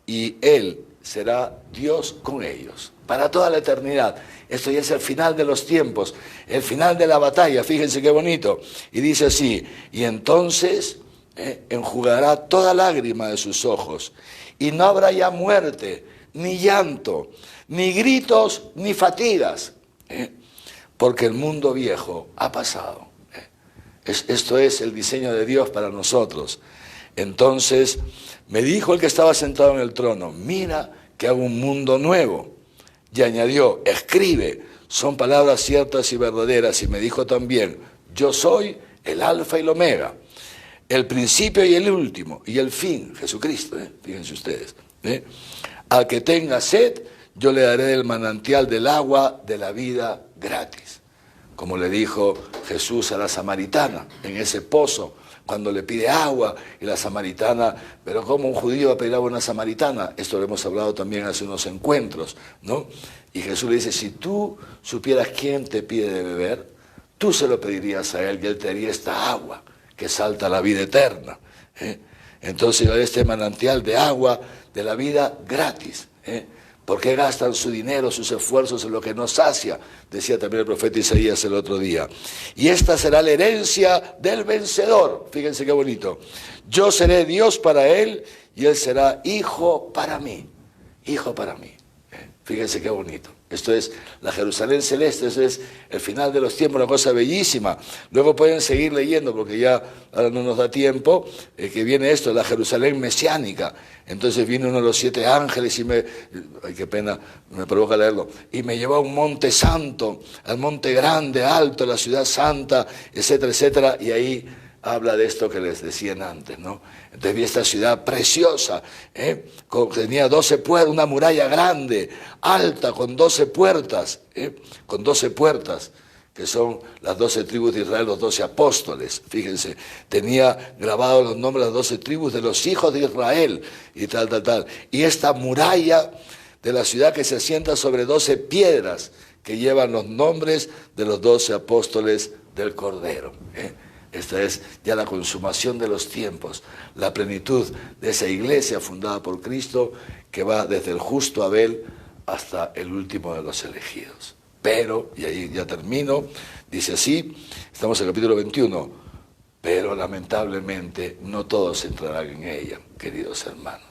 y Él será Dios con ellos, para toda la eternidad. Esto ya es el final de los tiempos, el final de la batalla, fíjense qué bonito. Y dice así, y entonces enjugará toda lágrima de sus ojos, y no habrá ya muerte, ni llanto, ni gritos, ni fatigas, porque el mundo viejo ha pasado. Esto es el diseño de Dios para nosotros. Entonces me dijo el que estaba sentado en el trono, mira que hago un mundo nuevo. Y añadió, escribe, son palabras ciertas y verdaderas. Y me dijo también, yo soy el alfa y el omega, el principio y el último, y el fin, Jesucristo, fíjense ustedes. Al que tenga sed, yo le daré del manantial del agua de la vida gratis. Como le dijo Jesús a la samaritana en ese pozo, cuando le pide agua, y la samaritana, pero ¿cómo un judío va a pedir agua a una samaritana? Esto lo hemos hablado también hace unos encuentros, ¿no? Y Jesús le dice, si tú supieras quién te pide de beber, tú se lo pedirías a él y él te daría esta agua que salta a la vida eterna. Entonces este manantial de agua de la vida gratis. ¿Por qué gastan su dinero, sus esfuerzos en lo que no sacia? Decía también el profeta Isaías el otro día. Y esta será la herencia del vencedor. Fíjense qué bonito. Yo seré Dios para él y él será hijo para mí. Hijo para mí. Fíjense qué bonito. Esto es la Jerusalén celeste, eso es el final de los tiempos, una cosa bellísima. Luego pueden seguir leyendo, porque ya ahora no nos da tiempo, que viene esto, la Jerusalén mesiánica. Entonces viene uno de los 7 ángeles y ay, qué pena, me provoca leerlo, y me llevó a un monte santo, al monte grande, alto, la ciudad santa, etcétera, etcétera, y ahí habla de esto que les decían antes, ¿no? Entonces vi esta ciudad preciosa, tenía 12 puertas, una muralla grande, alta, con 12 puertas, con 12 puertas, que son las 12 tribus de Israel, los 12 apóstoles, fíjense, tenía grabados los nombres de las 12 tribus de los hijos de Israel, y tal, tal, tal. Y esta muralla de la ciudad que se asienta sobre 12 piedras, que llevan los nombres de los 12 apóstoles del Cordero, Esta es ya la consumación de los tiempos, la plenitud de esa iglesia fundada por Cristo que va desde el justo Abel hasta el último de los elegidos. Pero, y ahí ya termino, dice así, estamos en el capítulo 21, pero lamentablemente no todos entrarán en ella, queridos hermanos.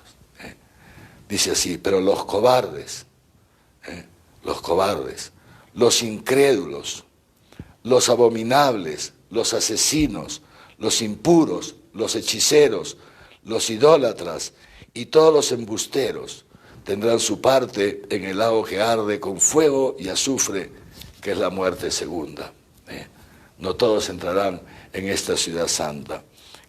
Dice así, pero los cobardes, los incrédulos, los abominables, los asesinos, los impuros, los hechiceros, los idólatras y todos los embusteros tendrán su parte en el lago que arde con fuego y azufre, que es la muerte segunda. No todos entrarán en esta ciudad santa.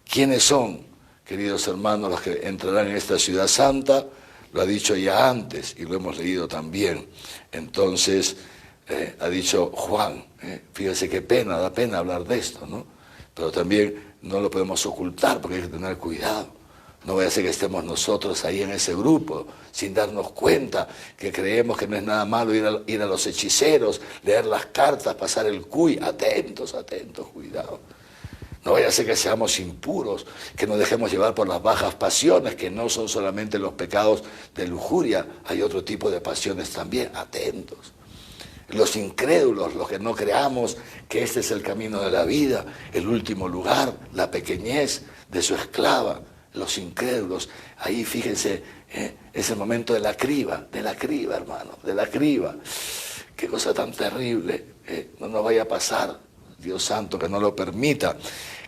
¿Quiénes son, queridos hermanos, los que entrarán en esta ciudad santa? Lo ha dicho ya antes y lo hemos leído también. Entonces, ha dicho Juan, fíjense qué pena, da pena hablar de esto, ¿no? Pero también no lo podemos ocultar porque hay que tener cuidado. No vaya a ser que estemos nosotros ahí en ese grupo sin darnos cuenta, que creemos que no es nada malo ir a los hechiceros, leer las cartas, pasar el cuy. Atentos, atentos, cuidado. No vaya a ser que seamos impuros, que nos dejemos llevar por las bajas pasiones, que no son solamente los pecados de lujuria, hay otro tipo de pasiones también. Atentos. Los incrédulos, los que no creamos que este es el camino de la vida, el último lugar, la pequeñez de su esclava. Los incrédulos, ahí fíjense, es el momento de la criba, hermano, de la criba. Qué cosa tan terrible, no nos vaya a pasar, Dios santo, que no lo permita.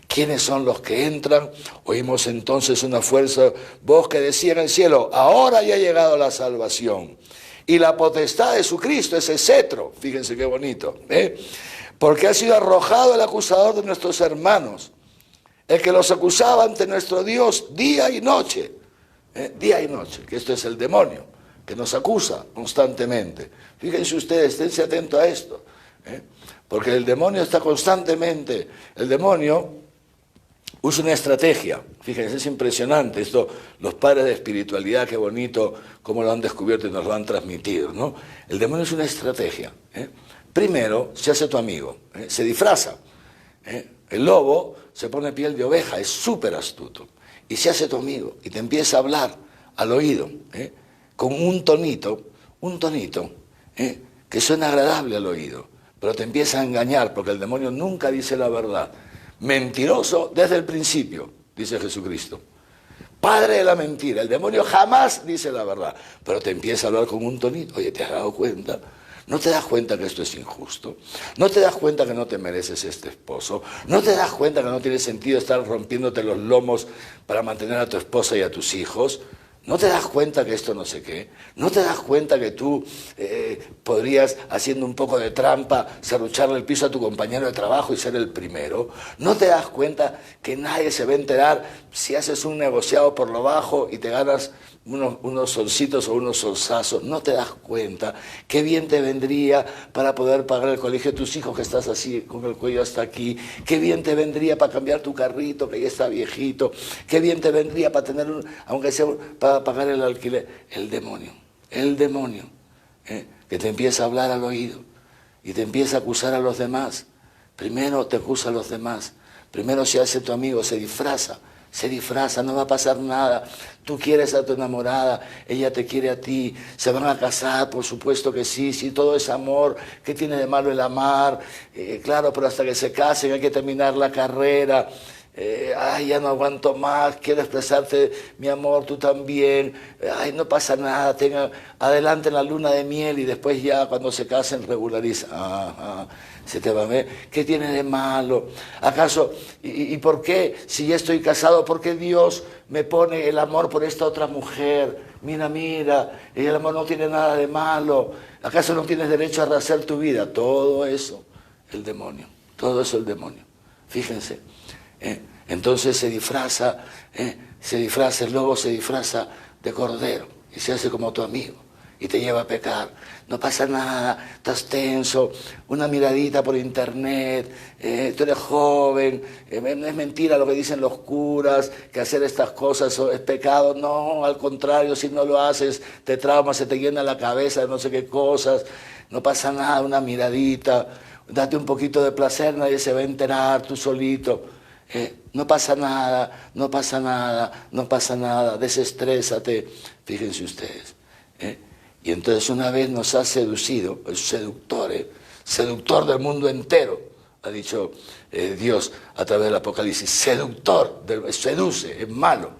¿Quiénes son los que entran? Oímos entonces una fuerza, voz que decía en el cielo, ahora ya ha llegado la salvación. Y la potestad de su Cristo, ese cetro, fíjense qué bonito, porque ha sido arrojado el acusador de nuestros hermanos, el que los acusaba ante nuestro Dios día y noche, que esto es el demonio, que nos acusa constantemente. Fíjense ustedes, esténse atentos a esto, porque el demonio está constantemente, el demonio usa una estrategia. Fíjense, es impresionante esto, los padres de espiritualidad, qué bonito cómo lo han descubierto y nos lo han transmitido, ¿no? El demonio es una estrategia. Primero, se hace tu amigo, se disfraza. El lobo se pone piel de oveja, es súper astuto, y se hace tu amigo, y te empieza a hablar al oído, con un tonito, que suena agradable al oído, pero te empieza a engañar, porque el demonio nunca dice la verdad. Mentiroso desde el principio, dice Jesucristo. Padre de la mentira, el demonio jamás dice la verdad, pero te empieza a hablar con un tonito. Oye, ¿te has dado cuenta? ¿No te das cuenta que esto es injusto? ¿No te das cuenta que no te mereces este esposo? ¿No te das cuenta que no tiene sentido estar rompiéndote los lomos para mantener a tu esposa y a tus hijos? ¿No te das cuenta que esto no sé qué? ¿No te das cuenta que tú podrías, haciendo un poco de trampa, serrucharle el piso a tu compañero de trabajo y ser el primero? ¿No te das cuenta que nadie se va a enterar si haces un negociado por lo bajo y te ganas unos solcitos o unos solsazos? ¿No te das cuenta qué bien te vendría para poder pagar el colegio de tus hijos, que estás así con el cuello hasta aquí? ¿Qué bien te vendría para cambiar tu carrito, que ya está viejito? ¿Qué bien te vendría para tener aunque sea para pagar el alquiler? El demonio, que te empieza a hablar al oído y te empieza a acusar a los demás. Primero te acusa a los demás, primero se hace tu amigo, se disfraza, no va a pasar nada. Tú quieres a tu enamorada, ella te quiere a ti, se van a casar, por supuesto que sí, todo es amor. ¿Qué tiene de malo el amar? Claro, pero hasta que se casen hay que terminar la carrera. Ay, ya no aguanto más, quiero expresarte mi amor, tú también. Ay, no pasa nada, adelante en la luna de miel y después ya cuando se casen regulariza. Se te va a ver. ¿Qué tiene de malo? ¿Acaso? ¿Y por qué? Si ya estoy casado, ¿por qué Dios me pone el amor por esta otra mujer? Mira, el amor no tiene nada de malo. ¿Acaso no tienes derecho a rehacer tu vida? Todo eso, el demonio. Todo eso, el demonio. Fíjense. Entonces se disfraza, el lobo se disfraza de cordero y se hace como tu amigo y te lleva a pecar. No pasa nada, estás tenso, una miradita por internet, tú eres joven, no es mentira lo que dicen los curas, que hacer estas cosas es pecado. No, al contrario, si no lo haces te traumas, se te llena la cabeza de no sé qué cosas. No pasa nada, una miradita, date un poquito de placer, nadie se va a enterar, tú solito. No pasa nada, desestrésate. Fíjense ustedes. Y entonces una vez nos ha seducido, el seductor, seductor del mundo entero, ha dicho Dios a través del Apocalipsis, seductor, seduce, es malo.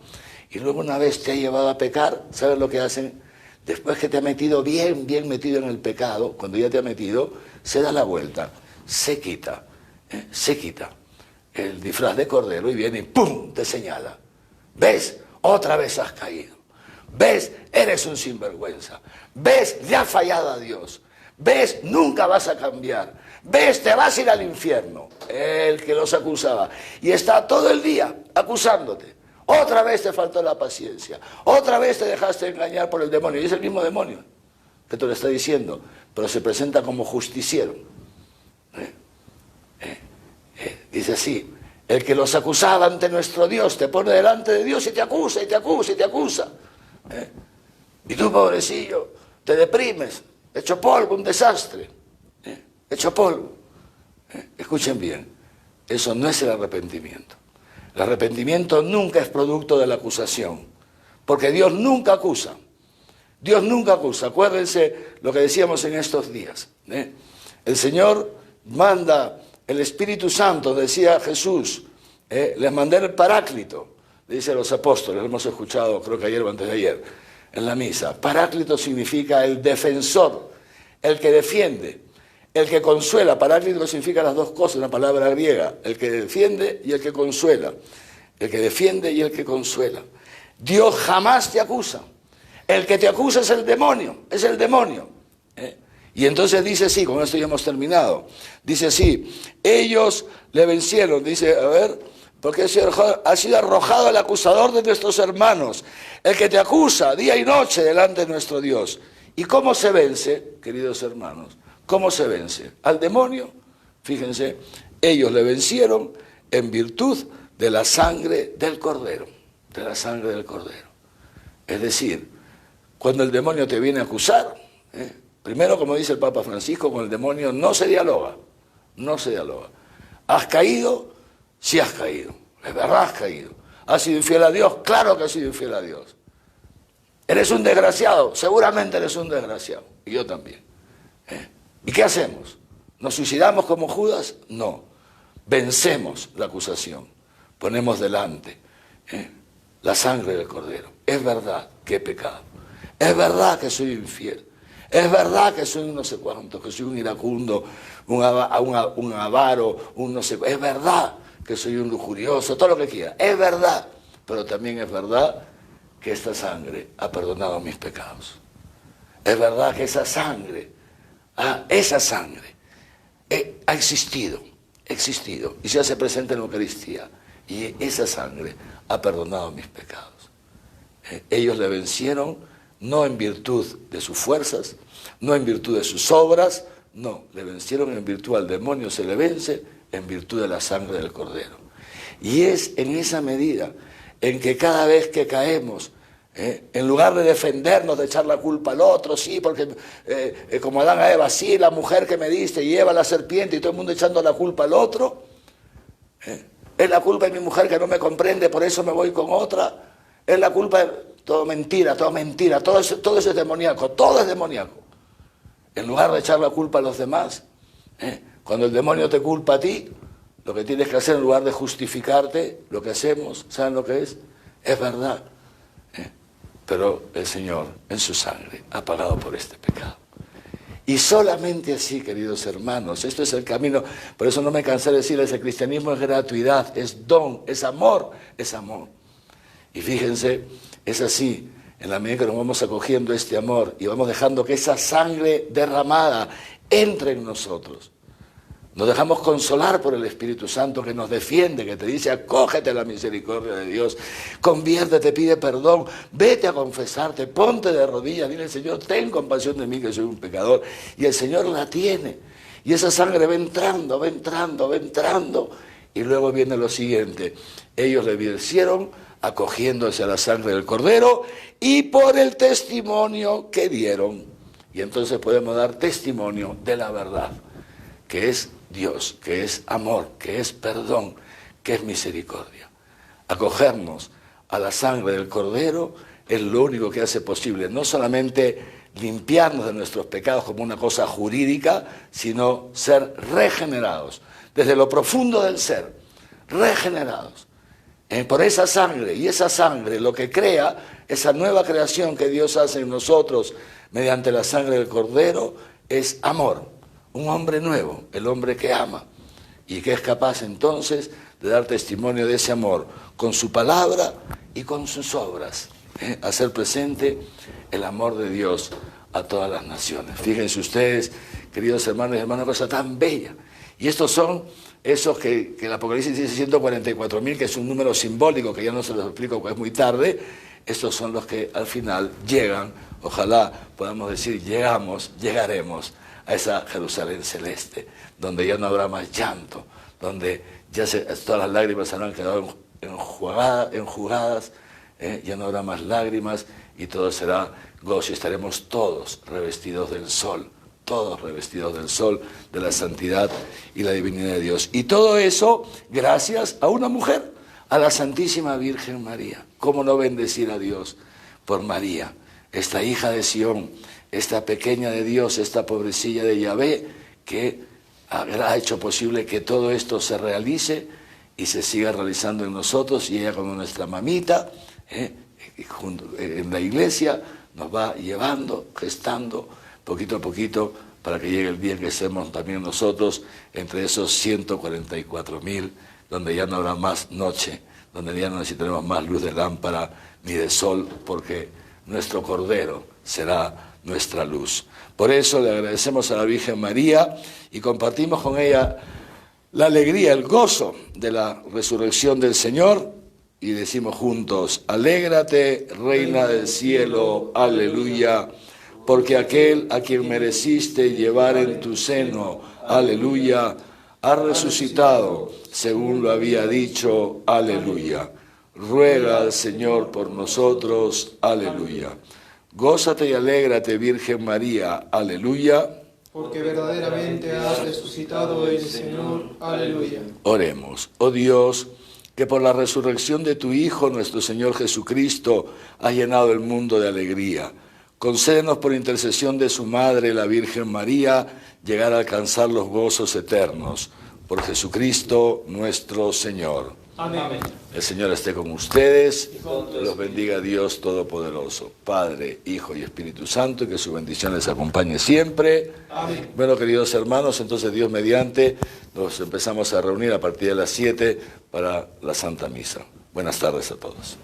y luego una vez te ha llevado a pecar, ¿sabes lo que hacen? Después que te ha metido bien metido en el pecado, cuando ya te ha metido, se da la vuelta, se quita el disfraz de cordero y viene y ¡pum!, te señala. ¿Ves? Otra vez has caído. ¿Ves? Eres un sinvergüenza. ¿Ves? Le has fallado a Dios. ¿Ves? Nunca vas a cambiar. ¿Ves? Te vas a ir al infierno. El que los acusaba. Y está todo el día acusándote. Otra vez te faltó la paciencia. Otra vez te dejaste engañar por el demonio. Y es el mismo demonio que te lo está diciendo. Pero se presenta como justiciero. Dice así: el que los acusaba ante nuestro Dios te pone delante de Dios y te acusa, y te acusa, y te acusa. Y tú, pobrecillo, te deprimes, hecho polvo, un desastre, hecho polvo. Escuchen bien, eso no es el arrepentimiento. El arrepentimiento nunca es producto de la acusación, porque Dios nunca acusa. Dios nunca acusa. Acuérdense lo que decíamos en estos días. El Señor manda el Espíritu Santo, decía Jesús, les mandé el Paráclito, le dice a los apóstoles, lo hemos escuchado creo que ayer o antes de ayer, en la misa. Paráclito significa el defensor, el que defiende, el que consuela. Paráclito significa las dos cosas, una palabra griega, el que defiende y el que consuela. El que defiende y el que consuela. Dios jamás te acusa. El que te acusa es el demonio, es el demonio. Y entonces dice así, con esto ya hemos terminado, dice así: ellos le vencieron, dice, a ver, porque ha sido arrojado el acusador de nuestros hermanos, el que te acusa día y noche delante de nuestro Dios. ¿Y cómo se vence, queridos hermanos? ¿Cómo se vence? Al demonio, fíjense, ellos le vencieron en virtud de la sangre del Cordero, de la sangre del Cordero. Es decir, cuando el demonio te viene a acusar, primero, como dice el Papa Francisco, con el demonio no se dialoga, no se dialoga. ¿Has caído? Sí has caído, es verdad has caído. ¿Has sido infiel a Dios? Claro que has sido infiel a Dios. ¿Eres un desgraciado? Seguramente eres un desgraciado, y yo también. ¿Y qué hacemos? ¿Nos suicidamos como Judas? No, vencemos la acusación, ponemos delante la sangre del Cordero. Es verdad que he pecado, es verdad que soy infiel. Es verdad que soy un no sé cuánto, que soy un iracundo, un avaro, un no sé cuánto. Es verdad que soy un lujurioso, todo lo que quiera. Es verdad, pero también es verdad que esta sangre ha perdonado mis pecados. Es verdad que esa sangre ha existido, y se hace presente en la Eucaristía. Y esa sangre ha perdonado mis pecados. Ellos le vencieron no en virtud de sus fuerzas, no en virtud de sus obras, no, le vencieron en virtud al demonio, se le vence en virtud de la sangre del Cordero. Y es en esa medida en que cada vez que caemos, en lugar de defendernos, de echar la culpa al otro, sí, porque como Adán a Eva, sí, la mujer que me diste, y Eva la serpiente, y todo el mundo echando la culpa al otro, es la culpa de mi mujer que no me comprende, por eso me voy con otra, es la culpa de... Todo mentira, todo eso es demoníaco, todo es demoníaco. En lugar de echar la culpa a los demás, cuando el demonio te culpa a ti, lo que tienes que hacer en lugar de justificarte, lo que hacemos, ¿saben lo que es? Es verdad. Pero el Señor, en su sangre, ha pagado por este pecado. Y solamente así, queridos hermanos, esto es el camino, por eso no me cansé de decirles, el cristianismo es gratuidad, es don, es amor, es amor. Y fíjense, es así, en la medida que nos vamos acogiendo este amor y vamos dejando que esa sangre derramada entre en nosotros. Nos dejamos consolar por el Espíritu Santo que nos defiende, que te dice, acógete a la misericordia de Dios, conviértete, pide perdón, vete a confesarte, ponte de rodillas, dile al Señor, ten compasión de mí que soy un pecador. Y el Señor la tiene. Y esa sangre va entrando, y luego viene lo siguiente, ellos le vencieron acogiéndose a la sangre del Cordero y por el testimonio que dieron. Y entonces podemos dar testimonio de la verdad, que es Dios, que es amor, que es perdón, que es misericordia. Acogernos a la sangre del Cordero es lo único que hace posible, no solamente limpiarnos de nuestros pecados como una cosa jurídica, sino ser regenerados, desde lo profundo del ser, regenerados. por esa sangre, y esa sangre lo que crea, esa nueva creación que Dios hace en nosotros mediante la sangre del Cordero, es amor, un hombre nuevo, el hombre que ama, y que es capaz entonces de dar testimonio de ese amor con su palabra y con sus obras, hacer presente el amor de Dios a todas las naciones. Fíjense ustedes, queridos hermanos y hermanas, cosa tan bella. Y estos son esos que el Apocalipsis dice 144.000, que es un número simbólico, que ya no se los explico porque es muy tarde. Estos son los que al final llegan, ojalá podamos decir, llegaremos a esa Jerusalén celeste, donde ya no habrá más llanto, donde ya todas las lágrimas habrán quedado enjugadas, ya no habrá más lágrimas y todo será gozo, y estaremos todos revestidos del sol, de la santidad y la divinidad de Dios. Y todo eso gracias a una mujer, a la Santísima Virgen María. ¿Cómo no bendecir a Dios por María, esta hija de Sión, esta pequeña de Dios, esta pobrecilla de Yahvé, que ha hecho posible que todo esto se realice y se siga realizando en nosotros, y ella como nuestra mamita, en la iglesia, nos va llevando, gestando, poquito a poquito, para que llegue el día en que estemos también nosotros entre esos 144.000, donde ya no habrá más noche, donde ya no necesitaremos más luz de lámpara ni de sol, porque nuestro Cordero será nuestra luz. Por eso le agradecemos a la Virgen María y compartimos con ella la alegría, el gozo de la resurrección del Señor, y decimos juntos: alégrate, Reina del cielo, aleluya, porque aquel a quien mereciste llevar en tu seno, aleluya, ha resucitado, según lo había dicho, aleluya. Ruega al Señor por nosotros, aleluya. Gózate y alégrate, Virgen María, aleluya. Porque verdaderamente ha resucitado el Señor, aleluya. Oremos. Oh Dios, que por la resurrección de tu Hijo, nuestro Señor Jesucristo, has llenado el mundo de alegría. Concédenos por intercesión de su Madre, la Virgen María, llegar a alcanzar los gozos eternos. Por Jesucristo nuestro Señor. Amén. El Señor esté con ustedes. Los bendiga Dios Todopoderoso, Padre, Hijo y Espíritu Santo, y que su bendición les acompañe siempre. Amén. Bueno, queridos hermanos, entonces Dios mediante, nos empezamos a reunir a partir de las 7 para la Santa Misa. Buenas tardes a todos.